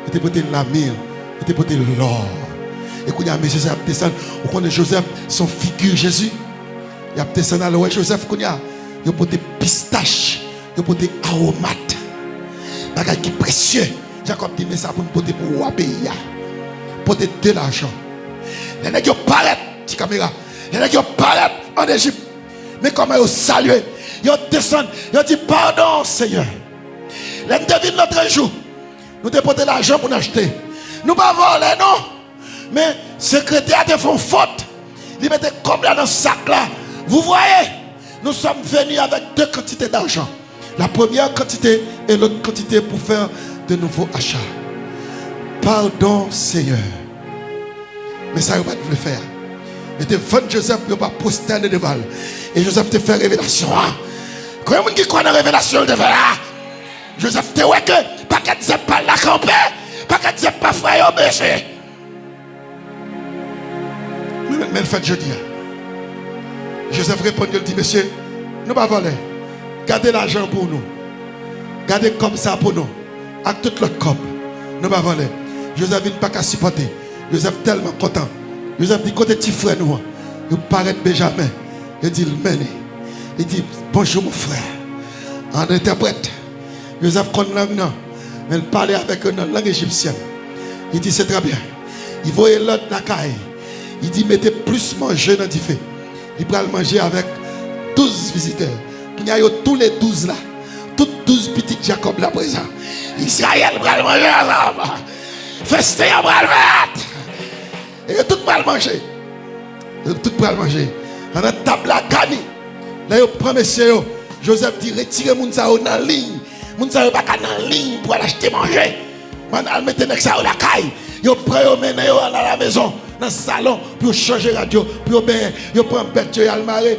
Je t'ai porté la mire. Je t'ai porté l'or. Et quand il y a Joseph descend, vous connaissez Joseph, son figure Jésus. Il y a descendu à Joseph, il a porté pistache. Il a porté aromate. Bagay qui précieux. Jacob dit, mais ça pour nous porter pour le pays. Porter de l'argent. Les nègres paraissent, petit caméra. Les nègres paraissent en Égypte. Mais comment ils saluent, ils descendent, ils disent pardon Seigneur. Les devines notre jour. Nous devons porter l'argent pour nous acheter. Nous ne pas voler, non. Mais secrétaire te font faute. Ils mettent comme là dans ce sac là. Vous voyez, nous sommes venus avec deux quantités d'argent. La première quantité et l'autre quantité pour faire de nouveaux achats. Pardon Seigneur. Mais ça, il ne va pas le faire. Mais tu vends Joseph, il ne va pas prosterner devant. Et Joseph te fait révélation. Quand il y a qui croit dans la révélation, il te fait là. Joseph te dit que pas qu'elle ne pas la camper, pas qu'elle ne pas frère au péché. Mais le fait jeudi. Joseph répond, il dit, monsieur, nous ne pas voler. Gardez l'argent pour nous. Gardez comme ça pour nous. Avec tout l'autre comme. Nous ne pas voler. Joseph n'a pas qu'à supporter. Joseph est tellement content. Joseph dit, côté petit frère, nous. Il paraît Benjamin. Il dit, il dit, bonjour mon frère. En interprète. Joseph connaît langue, non. Mais il parlait avec une langue égyptienne. Il dit, c'est très bien. Il voyait l'autre la caille. Il dit, mettez plus manger dans le fait. Il va manger avec 12 visiteurs. Il y a tous les 12 là. Toutes 12 petits Jacob là présent. Israël va manger ensemble. Festin va le mettre. Et tout va manger. Tout va manger. On a table la cani. Là, il prend monsieur. Joseph dit, retirez mon sao dans la ligne. Mon sao pas dans la ligne pour aller manger. On a mis ça dans la caille. Il prend mener dans la maison. Dans le salon, pour changer la radio, pour prendre bête, il y a le maré.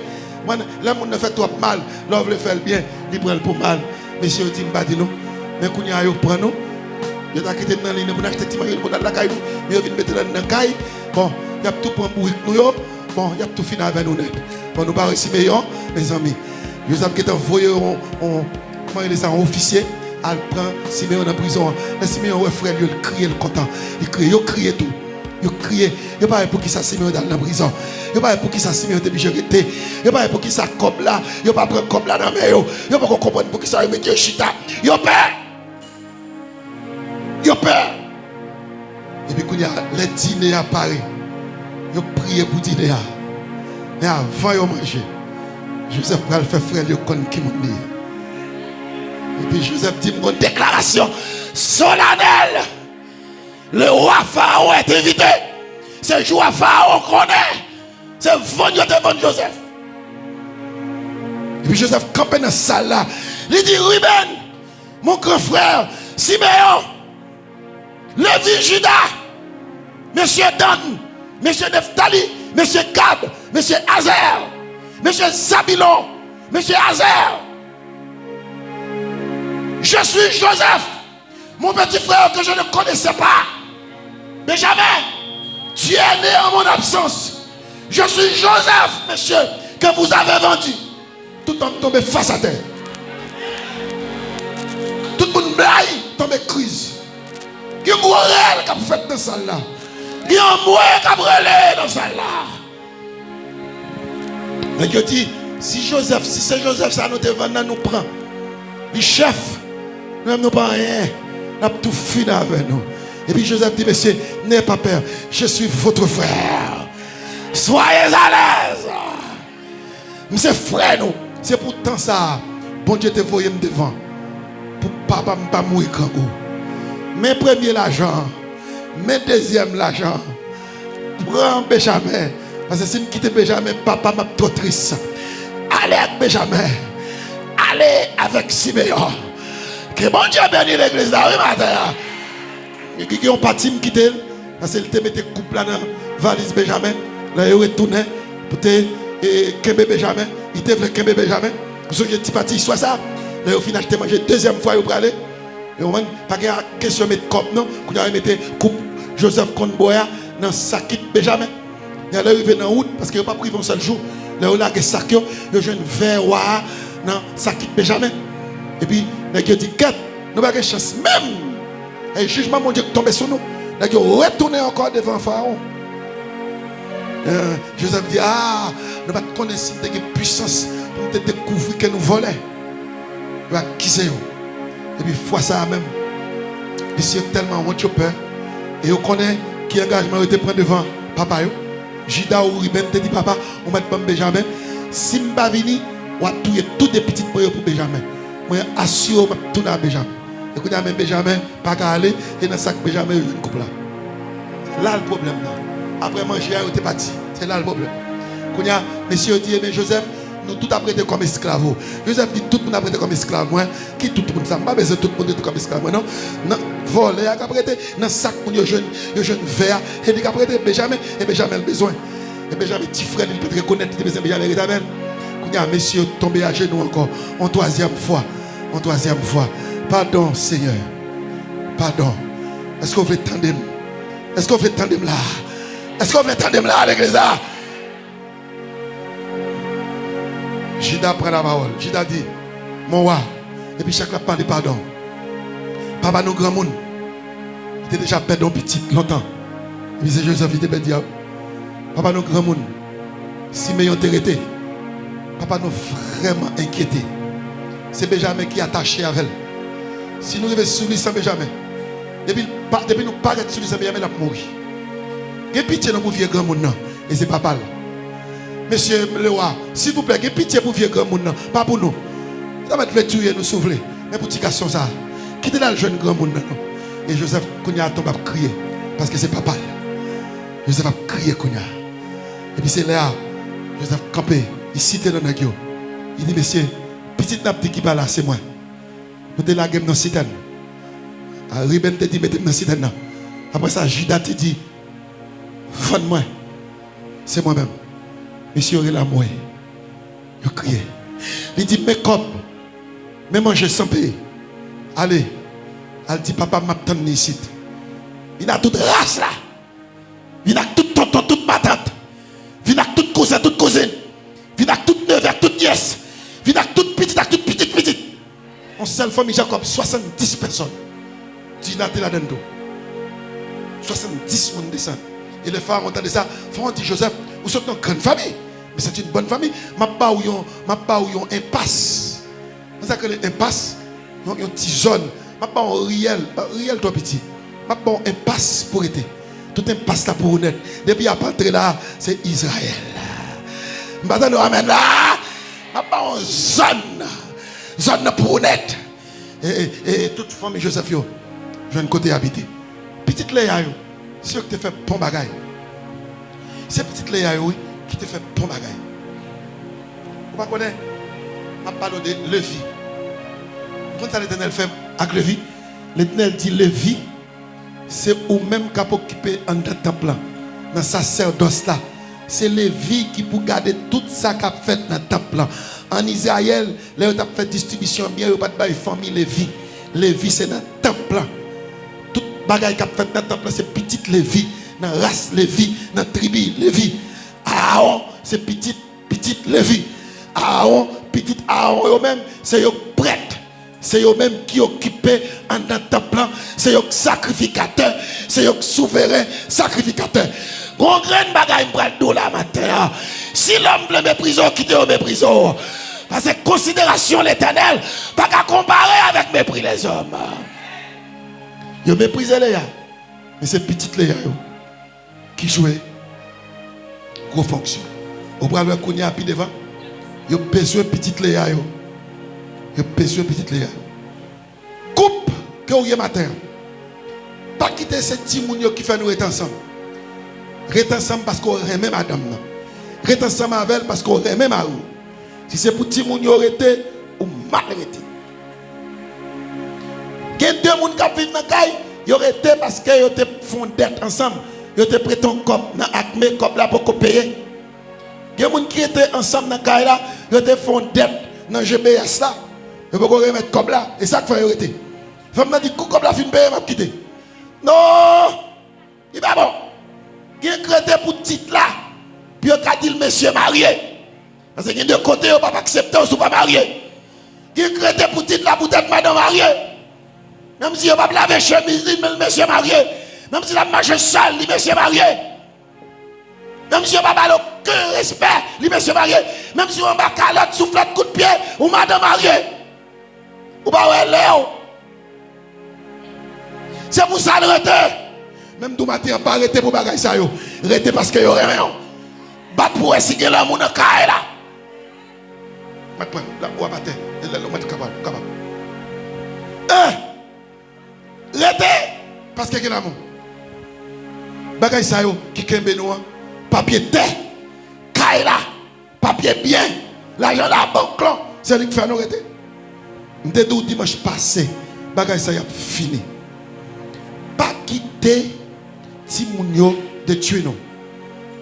Là, on ne fait trop mal. L'homme le fait bien, il prend pour mal. Monsieur dit, il nous. Mais quand il y a un prend nous, il y a quitté dans la ligne pour acheter des petits pour la caille. Il vient mettre dans la caille. Bon, il y a tout pour nous. Bon, il y a tout fini avec nous. Bon, nous parlons Siméon, mes amis. Joseph qui est envoyé un officier. Elle prend Siméon en prison. Le Siméon, frère, il crie, il content. Il crie tout. Il crie, il pas pour qui ça Siméon dans la prison. Il pas pour qui ça Siméon est obligé de rester. Il pas pour qui ça comme là. Il pas prendre comme là dans la main. Il pas comprendre pour qui ça met chita. Il peur. Il peur. Et puis quand il y a le dîner à Paris, il prie pour dîner. Mais avant de manger, Joseph va le faire frère, il connaît qui m'a dit. Et puis Joseph dit une déclaration solennelle. Le roi Pharaon est invité. C'est le roi Pharaon qu'on est. C'est venu devant Joseph. Et puis Joseph campé dans la salle là. Il dit, Ruben, mon grand frère, Siméon, Lévi, Judas, Monsieur Dan, Monsieur Nephtali, Monsieur Gad, Monsieur Azer, Monsieur Zabilon, Monsieur Azer. Je suis Joseph, mon petit frère que je ne connaissais pas. Benjamin, tu es né en mon absence. Je suis Joseph, monsieur, que vous avez vendu. Tout le monde tombe face à terre. Tout le monde blague, tombe crise. Il y a un mourel qui a fait dans ça là. Il y a un mourel qui a brûlé dans ça là. Mais je dis, si c'est Joseph, ça nous devant, nous prend. Le chef, nous n'avons pas rien. Nous avons tout fini avec nous. Et puis Joseph dit, monsieur, n'ayez pas peur, je suis votre frère. Soyez à l'aise. Monsieur frère, nous, c'est pourtant ça. Bon Dieu te voyait devant. Pour papa ne pas mourir quand vous. Mes premiers l'argent, mes deuxièmes l'argent. Prends Benjamin. Parce que si je quitte Benjamin, papa m'a trop triste. Allez avec Benjamin. Allez avec Siméon. Que bon Dieu bénisse l'église là, oui, matin. Qui ont parti me quitter parce qu'il te mettait couple là dans valise Benjamin. Là il retourné pour te Kembe Benjamin. Il te voulait Kembe Benjamin. Vous savez petit parti soit ça. Là au final te manger deuxième fois pour aller. Et on pas question mettre comme non, qu'on a mettre coupe Joseph Conboya dans sac Benjamin. Il y a l'arrivée dans la route parce qu'il n'y a pas pris un seul jour. Là où il y a des sacs, il y a un verre, non, ça quitte Benjamin. Et puis, il a dit, qu'est-ce nous avons une chance même. Et le jugement, mon Dieu, tombe sur nous. Il a retourné encore devant Pharaon. Joseph dit, nous allons connaître si nous avons une puissance pour nous découvrir que nous volons. Nous allons quitter. Et puis, fois ça même, monsieur tellement honte peur. Et on connaît qui engagement était pris devant papa. Jida ou Ruben te dit, papa, on va te Benjamin. Si je ne vais pas venir, on va tuer toutes les petites pour Benjamin. Je assure que je vais tourner à Benjamin. Et quand même Benjamin, pas qu'à aller, et dans le sac Benjamin, il y a une couple là. C'est là le problème. Là. Après manger, il était parti. C'est là le problème. Quand monsieur dit, mais Joseph, nous tout apprêtés comme esclaves. Joseph dit, tout le monde apprêté comme esclave. Moi, qui tout le monde, ça ne pas besoin de tout le monde comme esclave. Non, non, voler, apprêté dans le sac, il y a un jeune verre, et il a apprêté Benjamin, et Benjamin a besoin. Et Benjamin, petit frère, il peut reconnaître que Benjamin est amen. Quand monsieur tombé à genoux encore, en troisième fois. En troisième fois. Pardon, Seigneur. Pardon. Est-ce qu'on veut tandem? Est-ce qu'on veut tandem là? Est-ce qu'on veut tandem là, l'église là? Jida prend la parole. Jida dit, mon roi. Et puis chaque fois, parle de pardon. Papa, nous grand monde. Il était déjà perdu petit longtemps. Et puis c'est Joseph qui était perdu. Papa, nous grand monde. Si nous avons été, papa, nous vraiment inquiétés. C'est Benjamin qui est attaché avec elle. Si nous devons soulever sans Benjamin, depuis nous paraître soulever sans Benjamin, il a mouru. Il y a pitié pour vieux grand monde. Et c'est papa. Monsieur le roi, s'il vous plaît, il y a pitié pour vieux grand monde. Pas pour nous. Ça va être tuer, nous souffler. Mais pour petit garçon, ça. Quittez là le jeune grand monde. Et Joseph Kounia tombe à crier. Parce que c'est papa. Joseph a crié Kounia. Et puis c'est là, Joseph campé. Il cite dans le gueule. Il dit, monsieur, petite nappe qui parle là, c'est moi. Mettez la game dans le citerne. Ruben te dit, mettez dans le citerne. Après ça, Judas te dit, fond-moi. C'est moi-même. Monsieur aurait la moi. Il crié. Il dit, mais comme, mais manger sans payer. Allez. Elle dit, papa m'attend ici. Il a toute race là. Il a toute tonton, toute ma tante. Il a toute cousin, toute cousine. Il a toute neveu, toute nièce. Il a toute petite, petite. On seule famille Jacob, 70 personnes. Tu n'as pas là-dedans. 70 on descend. Et les femmes ont entendu ça. Pharaon dit, Joseph, vous êtes une grande famille. Mais c'est une bonne famille. Ma pas où ils ont impasse. Vous savez que les impasses, ils ont une petite zone. Ma pas en réel toi petit. Ma pas en impasse pour être. Tout impasse là pour honnête. Depuis à entrer là, c'est Israël. Maintenant nous amène là. Ma pas en zone pour honnête. Et toute famille Joseph yo, je viens de côté habiter. Petite Léa yo, c'est eux qui te fait bon bagaille. C'est petite Léa yo, oui, qui te fait bon bagaille. Vous ne connaissez pas? Je parle de Lévi. Quand ça l'Éternel fait avec Lévi, l'Éternel dit Lévi, c'est ou même qui a occupé un temple dans le sacerdoce là. C'est Lévi qui pour garder tout ça qu'a fait dans le temple. En Israël, là où tu as fait distribution bien, il n'y a pas de famille Lévi. Lévi c'est dans le temple. Tout bagaille qu'a fait dans le temple, c'est petite Lévi, dans la race Lévi, dans la tribu Lévi. Aaron, c'est petite Lévi. Aaron, petite Aaron, eux-mêmes, c'est eux prêtres. C'est eux-mêmes qui occupaient en dans le temple. C'est eux sacrificateurs. C'est eux souverains sacrificateurs. Bon grain bagaille m'pral dou la matin. Si l'homme veut mépriser, quittez au méprise. Parce que considération l'Éternel, pas qu'à comparer avec mépris les hommes. Ils méprisent les gars. Mais c'est petite les gars qui jouent gros fonction. Au bras le Kounia puis devant. Ils ont besoin de petite les gars. Ils ont besoin de petite les gars. Coupe que vous avez matin. Pas quitter ces petits mounions qui fait nous être ensemble. Reste ensemble parce qu'on remet madame. Reste ensemble avec elle parce qu'on remet ma roue. Si c'est pour petit moun yo rete ou mal rete. Il y a deux moun qui vivent dans la caille, yo rete parce que yo te font dette ensemble. Yo te prêtent un cop dans acme cop là pour payer. Il y a des gens qui étaient ensemble dans la caille là, yo te font dette dans GBS là. Yo pour remettre cop là et ça que fait yo rete. Femme m'a dit cop là fin payer m'a quitter. Non! Il pas bon. Il y a créé pour titre là. Puis on a dit le monsieur marié. Parce que de côté, on ne peut pas accepter ou pas marié. Qui crée pour dire la bouteille de madame mariée. Même si on ne peut pas laver chemise, mais le monsieur marié. Même si la marche sale, le monsieur marié. Même si on ne peut pas aucun respect, le monsieur marié. Même si on ne peut pas calotte, soufflette, coup de pied, ou madame mariée. Ou pas Léo. C'est pour ça le arrêter. Même tout matin, on pas arrêter pour bagaille ça yo. Arrêter parce que yo rien. Bat pour essayer que l'amour ne caille là. Maintenant, la bois battre. Elle est capable. Arrêter parce que l'amour. Bagaille ça yo qui kembe nous. Papier terre. Caille là. Papier bien. L'argent la banque là. C'est lui qui fait nous arrêter. M'te dit dimanche passé, bagaille ça y a fini. Pas quitter Timounio de tuer nous.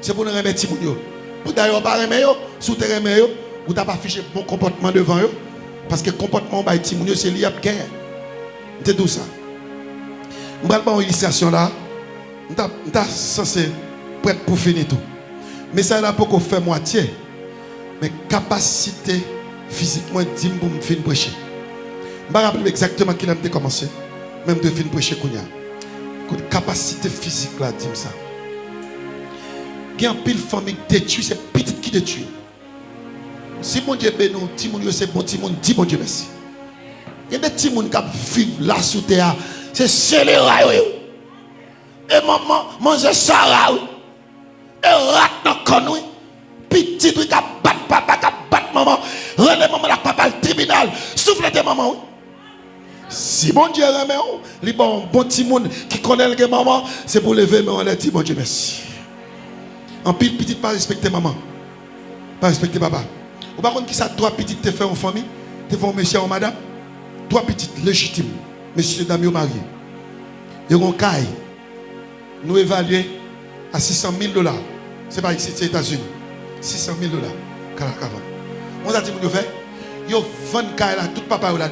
C'est pour nous remettre Timounio. Pour d'ailleurs pas remettre yo, sous te remettre yo, ou t'as pas affiché bon comportement devant yo parce que comportement ba Timounio c'est lié à guerre. C'est tout ça. On va pas une illustration là. On t'a censé prêt pour finir tout. Mais ça là pour qu'on fait moitié. Mais capacité physiquement dit pour me finir prêcher. Je me rappelle exactement qui a commencé. Même de finir prêcher Kounia. Capacité physique là, dis ça. Il y a un pile famille détruite, c'est petit qui détruit. Si mon Dieu bénit, Timoun, c'est bon Timoun, dis mon Dieu merci. Il y a des Timoun qui vivent là sous terre, c'est scélérat. Et maman, mange ça, et rat dans le connu. Petit qui bat papa, qui bat maman, relève maman la papa le tribunal, souffle de maman. Si mon Dieu remet, les bon petit monde qui connaît le maman, c'est pour lever, mais on a dit, bon Dieu, merci. En pile, petit, pas respecter maman. Pas respecter papa. Ou par contre, qui ça, trois petites te fait en famille, te fait un monsieur ou madame, trois petites légitimes, monsieur, dame, ou marié. Et on caille, nous évaluer à $600,000. C'est pas ici, c'est les États-Unis. $600,000. On a dit, vous fait, vous vendez caille là, tout papa ou là.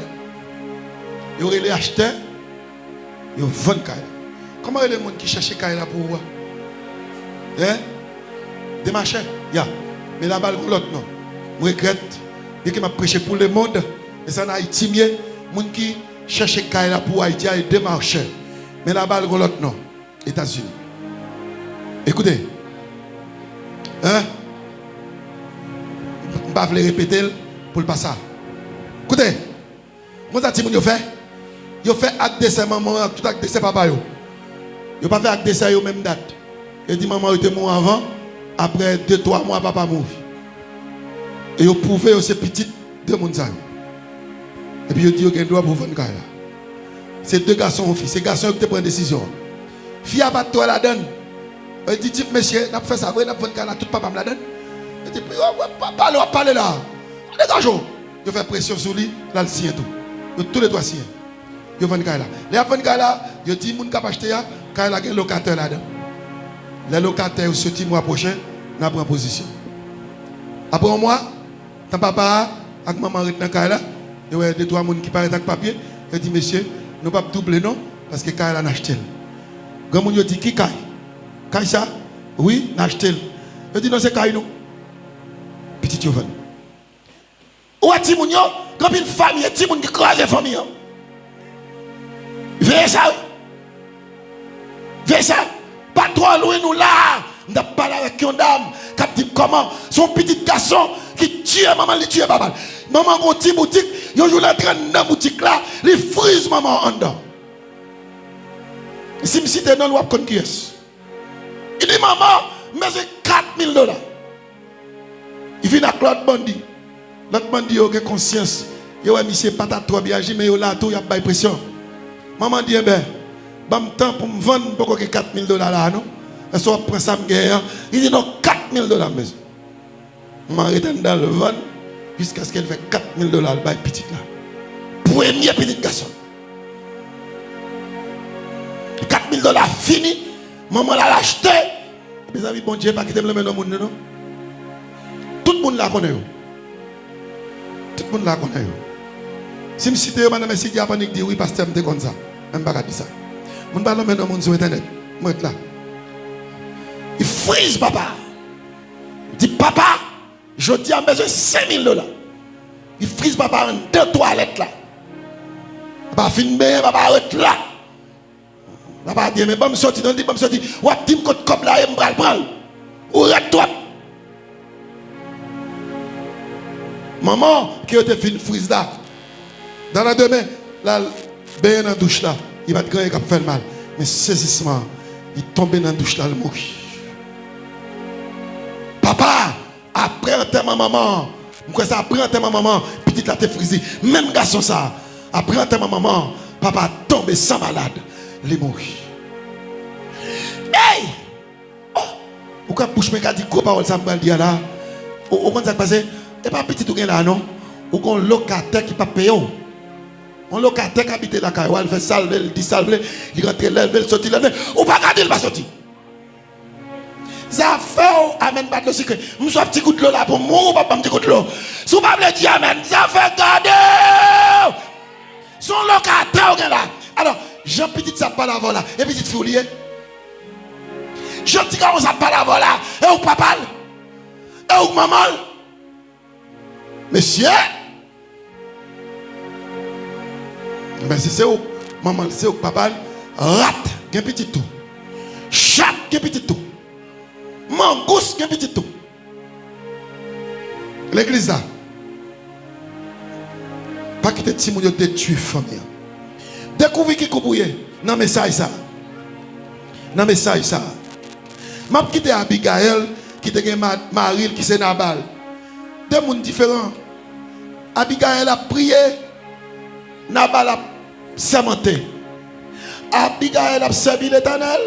Vous aurez les acheteurs, vous vendez caille. Comment est le monde qui cherche caille là pour vous? Hein? Des marchés? Ya. Mais là-bas, l'autre non. Je regrette. Dès que je prêché pour le monde, mais ça en Haïti, les gens qui cherchent caille là pour Haïti, il y a des marchés. Mais là-bas, l'autre non. États-Unis. Écoutez. Hein? Je ne vais pas répéter pour le passer. Écoutez. Comment ça, vous fait? Vous fait acte de sa maman, tout acte de sa papa. Vous n'avez pas fait acte de sa même date. Il dit maman était mort avant, après 2-3 mois, papa mort. Et vous pouvez aussi petit de mon sang. Et puis vous dit qu'il doit pour vendre là. C'est deux garçons ou filles. C'est garçons qui prennent une décision. Fille a battu la donne. Il dit type monsieur, n'a pas fait ça, n'a pas vendre là, tout papa me la donne. Il dit papa, parlez là. Dégagez. Il fait pression sur lui, là le signe tout. Tous les trois signes. Il vend là. Les vendre là, il dit moun k'ap acheter là, quand il a un locataire là-dedans. Les locataires sorti mois prochain, n'a pris position. Après un mois, ton papa avec maman rete dans là, il y a deux trois moun qui paraissent avec papier, il dit monsieur, nous pas doubler non parce que Kaila n'a acheté. Grand moun dit qui Kaila? Kaila ça? Oui, n'a acheté. Il dit non c'est Kaila nous. Petit Jovan. Ou a Timoun yo, quand une famille, Timoun qui crase la famille. Veillez ça. Veillez ça. Pas trop loin nous là. On a parlé avec une dame qui dit comment son petit garçon qui tue maman, il tue papa. Maman a une petite boutique, il joue la traîne dans la boutique là, il frise maman en dedans. Si je cite non, on va qui est. Il dit maman, mais c'est $4,000. Il vient à Claude Bandi. L'autre bandi il a conscience. Il a mis ses patates trop bien agi, mais il a tout, il a pas de pression. Maman dit, ben, bam temps pour me vendre beaucoup que $4,000 là, non? Et soit prend ça me gagne. Il dit non, $4,000 mais. Maman arrête dans le vendre jusqu'à ce qu'elle fait $4,000 le bail petit là. Premier petit garçon. $4,000 fini, maman l'a acheté. Mes amis, bon Dieu, pas quitter le même monde, non? Tout le monde la connaît. Tout le monde la connaît. Si je cite madame si Japonique dit oui, pasteur, je comme ça. Même pas dire ça. Je ne parle pas de monde sur internet. Moi là. Il frise papa. Dit papa, je dis à besoin $5,000. Il frise papa en 2 toilettes là. Papa fin bien, papa arrête là. Papa dit mais bon me sorti dans dit bon me sorti. Ou tim côté comme là et me prendre. Ou arrête toi. Maman qui était fin frise là. Dans la demain, là ben dans la douche là, il va te gagner qui fait mal. Mais saisissement, il tombe dans la douche là, il mourit. Papa, après enterrement maman, ça après enterrement maman, petite là t'es frisé. Même garçon ça, après enterrement maman, papa tombe sans malade, il mourit. Hey! Oh! Pourquoi bouche me dit gros parole ça me dire là? Au comment ça passé? Et pas petit tout là non? Ou qu'on locataire qui pas payé. On locataire qui habite la caille, il fait salve, il dit salve, il rentre lève, il sortit lève, ou pas garder il va sortir. Ça fait amen pas le secret. Je suis un petit coup de l'eau là pour moi ou pas un petit coup de l'eau. Si vous ne dire amen, ça fait garder. Son locataire là. Alors, Jean petit ça pas la là et petite fille. Jean petit quand ça pas la là et ou papa et ou maman. Monsieur. Mais si c'est où maman, c'est où papa rate, un petit tout. Chat, un petit tout. Mangousse, un petit tout. L'église là. Pas quitter Timon de tuer famille. Découvrir qui coupouille. Dans le message ça. Dans le message ça. M'a quitté Abigail qui était Marie qui c'est Nabal. Deux mondes différents. Abigail a prié. Nabal a sermenté. Abigail a servi l'Éternel.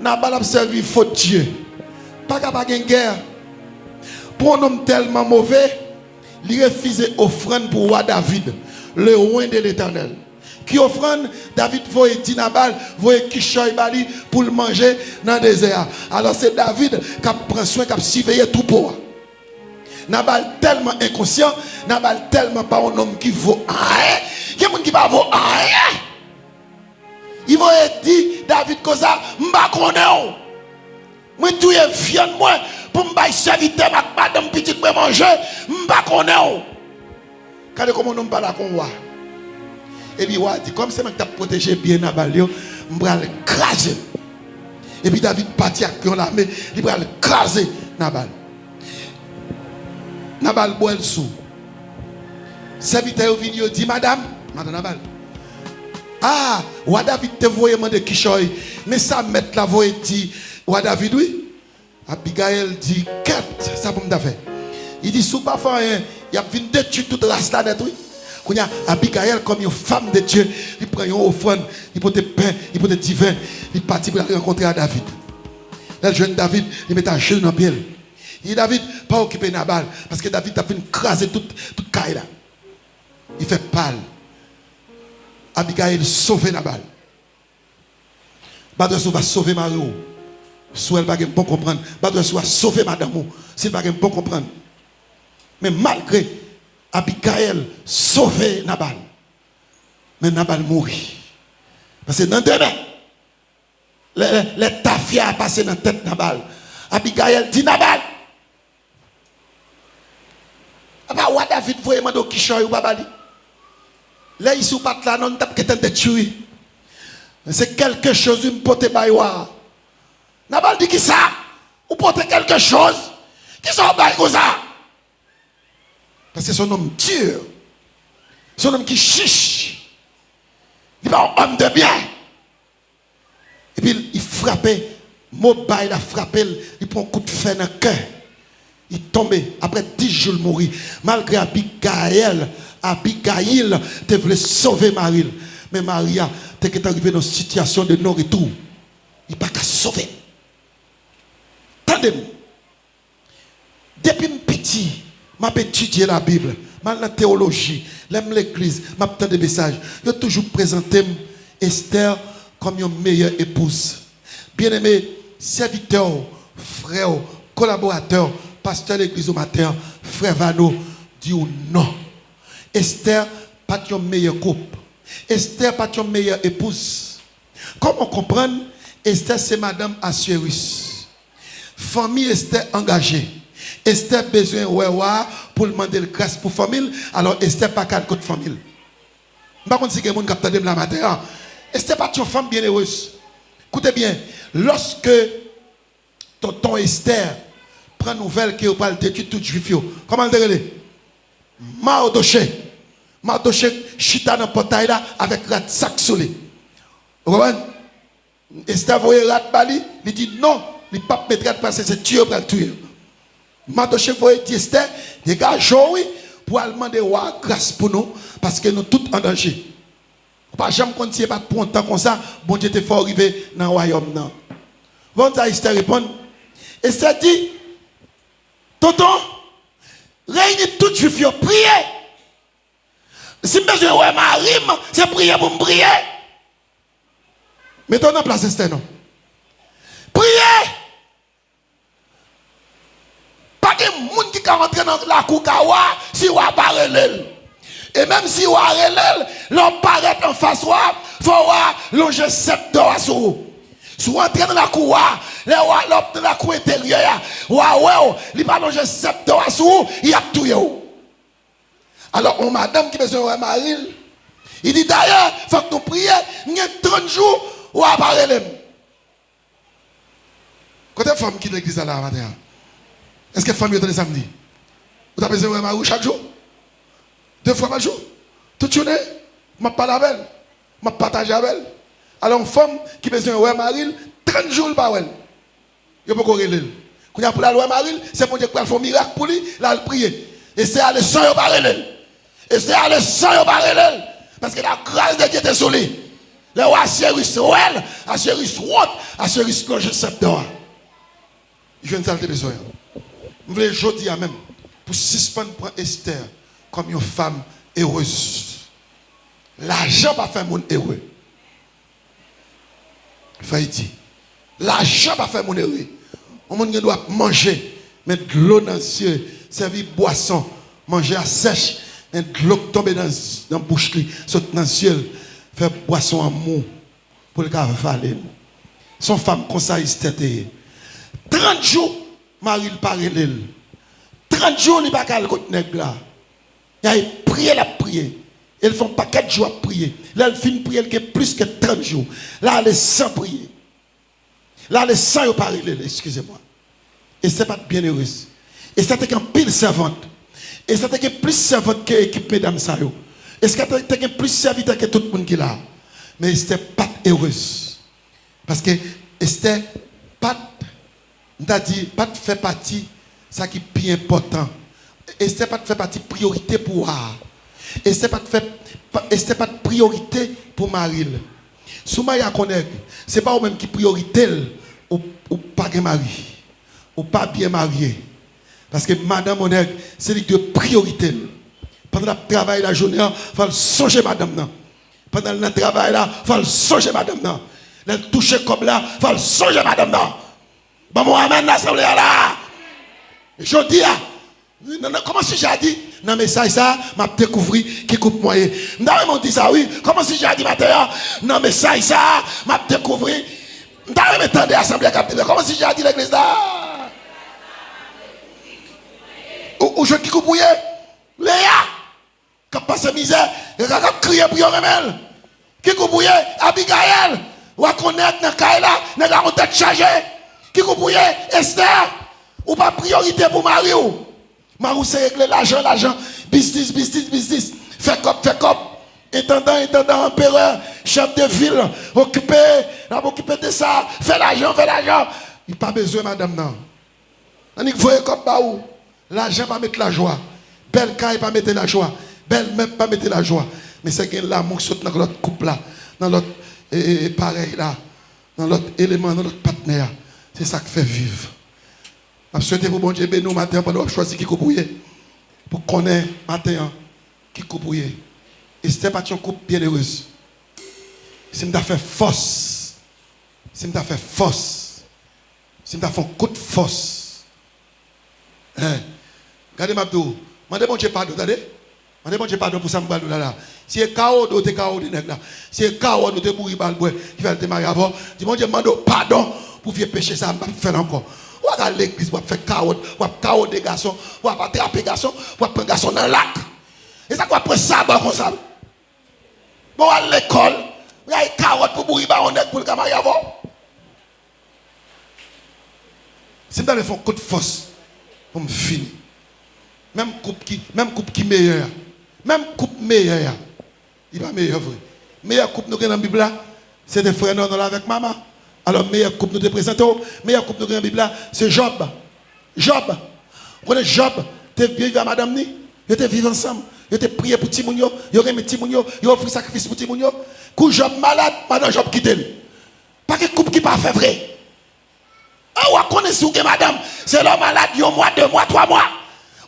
Nabal a servi faux Dieu. Pas capable de guerre. Pour un homme tellement mauvais, il refusait offrande pour roi David, le roi de l'Éternel. Qui offrande, David voyait Nabal, voyait Kishoy Bali pour le manger dans le désert. Alors c'est David qui prend soin, qui surveille tout pour. Nabal tellement inconscient, Nabal tellement pas un homme qui vaut rien. Il y a des gens qui ne vaut rien. Il va dire, David, comme ça, je ne sais pas. Moi, tout est fier de moi pour me serviteur, madame petite pour manger. Je ne sais pas. Quand comme on ne parle pas qu'on et puis, il dit, comme c'est moi qui t'ai protégé bien Nabal, je vais l'écraser. Et puis, David partit avec l'armée, il va l'écraser Nabal. Nabal boit le sou. Serviteur vient dit, madame Nabal. Ah, ou David te voyait demander Kishoy, mais ça met la voix dit, ou David oui. Abigail dit, qu'est-ce ça pour me faire? Il dit, sous pas faire, il a venu de tuer toute la net oui. Quand il y a Abigail comme une femme de Dieu, il prend une offrande, il prend des pains, il prend des divins, il partit pour rencontrer à David. Le jeune David, il met un genou dans le pied. Il dit, David, pas occuper Nabal, parce que David a fait craser toute caille là. Il fait pâle. Abigail sauve Nabal. Badressou va sauver Mario. Soit elle va pas comprendre. Badressou va sauver madame. Si elle va pas comprendre. Mais malgré Abigail sauver Nabal. Mais Nabal mourit. Parce que dans demain, les tafia a passé dans la tête de Nabal. Abigail dit Nabal. Ou David voyait mando Kishoy ou Babali. Là, ils sont pas là, non, t'as qu'à te tuer. C'est quelque chose, une pote baïwa. Nabal dit qui ça? Ou porter quelque chose? Qui sont baïwa ça? Parce que son homme dur. Son homme qui chiche. Il va un homme de bien. Et puis, il frappait. Mobile a frappé. Il prend un coup de fer dans le cœur. Il tombait. Après 10 jours, il mourit. Malgré Abigail te voulait sauver Marie. Mais Maria, t'es arrivé dans une situation de non-retour. Il n'a pas qu'à sauver. Tendez-moi. Depuis petit, je étudié la Bible, la théologie, j'aime l'église, je des messages. Je toujours présenté Esther comme une meilleure épouse. Bien-aimé, serviteur, frère, collaborateur, pasteur de l'église au matin, frère Vano, dit non. Esther, pas ton meilleur couple. Esther, pas ton meilleure épouse. Comment comprendre? Esther, c'est Madame Assuérus. Famille Esther engagée. Esther besoin pour demander le grâce pour famille, alors Esther pas qu'à côté famille. Par contre si quelqu'un qui capte la matin, Esther pas une femme bien heureuse. Écoutez bien, lorsque tonton Esther prend nouvelle que parle de tout juif, comment le dire? Mardoché chita dans le portail là avec rat sac solé. Vous comprenez? Esther voyait rat bali, il dit non, il ne pas mettre rat parce que c'est Dieu qui va le tuer. Mardoché voyait Esther, les gars jouent pour demander grâce pour nous parce que nous tous en danger. Pas jamais continuer pas pour un temps comme ça, bon Dieu te fait arriver dans le royaume non. Bon ça Esther répond. Esther dit tonton, réunis tout juif priez. Si je besoin ouais ma rime, c'est prier pour me prier. Mettons en place Esther non. Priez. Pas de monde qui va rentrer dans la koukawa si ou parallèle. Et même si ou parallèle, l'on paraît en face ou faut longer sceptre sur vous. Si vous entrez dans la cour, dans la cour intérieure, il va longer sceptre sur vous, il a tout. Alors, on madame qui besoin de mari, il dit d'ailleurs, il faut que nous prions, il y a 30 jours ou à parler. Quand une femme qui l'église là matin, est-ce que la femme est dans les samedis? Vous avez besoin de mari chaque jour? 2 fois par jour? Toute journée? Je parle avec elle. Je partage avec elle. Alors, une femme qui besoin de mari, 30 jours par elle. Il ne peut pas aller. Quand il y a pour la loi Maril, c'est pour dire qu'il faut un miracle pour lui, là, il prie. Et c'est aller sans par elle. Et c'est aller sans par elle. Parce que la grâce de Dieu était sur lui. Le roi Assyrus, elle, Assyrus, what? Assyrus, loge septembre. Je viens de saluer besoin. Je voulais aujourd'hui même, pour suspendre pour Esther comme une femme heureuse. L'argent va faire mon heureux. Faïti. L'argent va faire mon heureux. On doit manger, mettre de l'eau dans les yeux, servir boisson, manger à sèche, mettre de l'eau tomber dans la bouche, sauter dans les yeux, faire boisson en mou pour le cas valer. Son femme comme ça, il s'était 30 jours, Marie le parle. 30 jours, il n'y a pas de côté là. Il a prié la prière. Ils font pas 4 jours à prier. Là, elle finit prier plus que 30 jours. Là, elle est sans prier. Là, elle est sans parler, excusez-moi. Et c'est pas bien heureuse. Et c'était qu'un pile servante. Et c'était que plus servante que l'équipe mesdames ça. Et c'était que plus serviteur que tout le monde qui est là. Mais c'était pas heureuse. Parce que c'était pas, pas fait partie ça qui est plus important. Et c'était pas fait partie priorité pour moi. Et c'était pas de priorité pour Marie. Si Maria connaît, ce n'est pas au même qui priorité ou pas de mari, ou pas bien marié. Parce que madame Monègue, c'est de priorité. Pendant le travail la journée, il faut songer madame. Pendant le travail là, il faut songer madame. Le toucher comme là, il faut songer madame. Bon, moi, amène l'assemblée là. Je dis, comment si j'ai dit? Dans le message, ça, m'a découvert qui coupe moyen. M'd'a dit ça, oui. Comment si j'ai dit matin? Dans le message, ça, m'a découvert. M'd'a m'entendre l'assemblée captive. Comment si j'ai dit l'église là? Ou je qui coupe moyen? Léa, qui passe misère, qui crie pour yon remel. Qui coupe moyen? Abigail, ou à connaître dans Kaila, n'a pas tête chargée. Qui coupe moyen? Esther, ou pas priorité pour Mario. Mario, c'est régler l'argent, business. Fait cop. Intendant, empereur, chef de ville, occupé de ça, fait l'argent. Il n'y a pas besoin, madame, non. On y voit comme baou. L'argent pas mettre la joie. Belle caille pas mettre la joie. Belle même pas mettre la joie. Mais c'est que l'amour saute dans l'autre couple là, dans l'autre pareil là, dans l'autre élément, dans l'autre partenaire. C'est ça qui fait vivre. Je souhaite pour bon Dieu bénir matin pendant choisir qui coupouiller. Pour connaître matin qui coupouiller. Et c'était pas une coupe bien heureuse. C'est m'a fait force. C'est m'a fait force. C'est m'a fait un coup de force. Regardez ma dou. Mandez bon Dieu pardon, regardez. Mandez bon Dieu pardon pour ça me balou là. Si est chaos de chaos de nèg là. Si est chaos de mourir bal bois qui va te marier avant. Dis bon Dieu mande pardon pour vieux péché ça m'a fait encore. Ou à l'église, ou à faire carotte, ou à carotte des garçons, ou à attraper garçons, ou à prendre garçons dans le lac. Et ça, quoi, après ça, comme ça. Bon, à l'école, il y a une carotte pour bourrer, pour le camarade avant. C'est dans les fonds coup de force pour me finir. Même coupe qui meilleure. Même coupe meilleure. Il va meilleur vrai. Meilleure coupe nous avons dans la Bible, c'est des frères non avec maman. Alors meilleure coupe nous te présentons. Meilleure coupe nous avons dans la Bible, c'est Job. Job. Vous connaissez Job? Tu es vivre à madame ni? Vous êtes vivre ensemble. Vous êtes prié pour Timounio. Vous avez mis Timounio. Vous offert sacrifice pour Timounio. Quand Job malade, madame Job quitte lui. Pas que coupe qui pas fait vrai. Ah, vous connaissez que madame, c'est l'homme malade, 1 mois, 2 mois, 3 mois.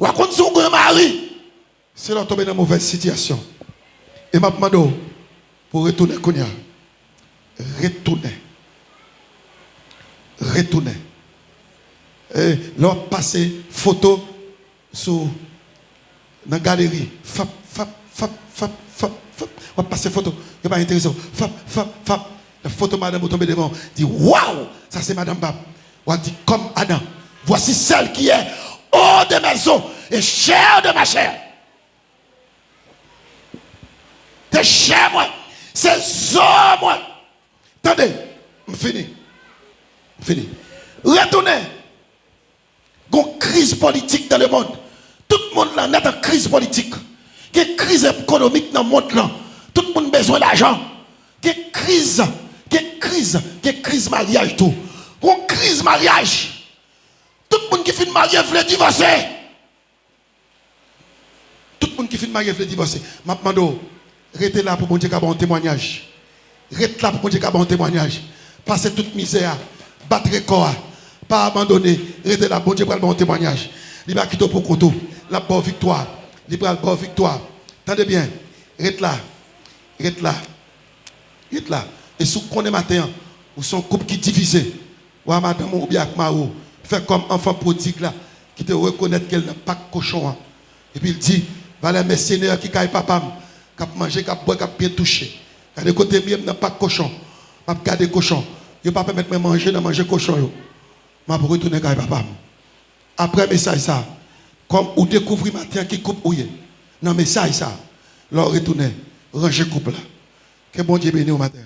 Vous connaissez que mari, c'est l'homme tombé dans une mauvaise situation. Et ma demande pour retourner, Kounia. Retourner. Et là, passer photo sur la galerie. Fap. On va passer photo. Il n'est pas intéressant. Fap. La photo madame vous tombez devant. Dit waouh, ça c'est madame Bab. On dit comme Adam. Voici celle qui est haut de mes os et chair de ma chair. C'est chair moi. C'est os moi. Attendez, fini. Retournez. Il y a une crise politique dans le monde. Tout le monde là est en crise politique. Il y a une crise économique dans le monde là. Tout le monde a besoin d'argent. Il y a une crise mariage tout. Il y a une crise mariage. Tout le monde qui finit marié veut divorcer. Tout le monde qui finit marié veut divorcer. Je demande, restez là pour bon Dieu un témoignage. Restez là pour bon Dieu un témoignage. Passez toute misère. Battre corps. Pas abandonner. Restez là pour Dieu un témoignage. Il va quitter pour Koto. La bonne victoire. Il va la bonne victoire. Attendez bien. Restez là. Et si vous connaissez matin, ou son couple qui est divisé, ou à madame ou bien à Maro, fait comme enfant prodigue là, qui te reconnaît qu'elle n'a pas de cochon. Et puis il dit, voilà mes seigneurs qui caillent papa, qui a mangé, qui a boire, qui a bien touché. Quand de côté mieux, n'a pas de cochon. Je vais garder cochon. Je ne vais pas permettre de manger cochon. Je vais retourner caille papa. Après message ça, comme vous découvrez matin qui coupe ouye. Non message ça, leur retourner, ranger couple là. Que bon Dieu bénisse au matin.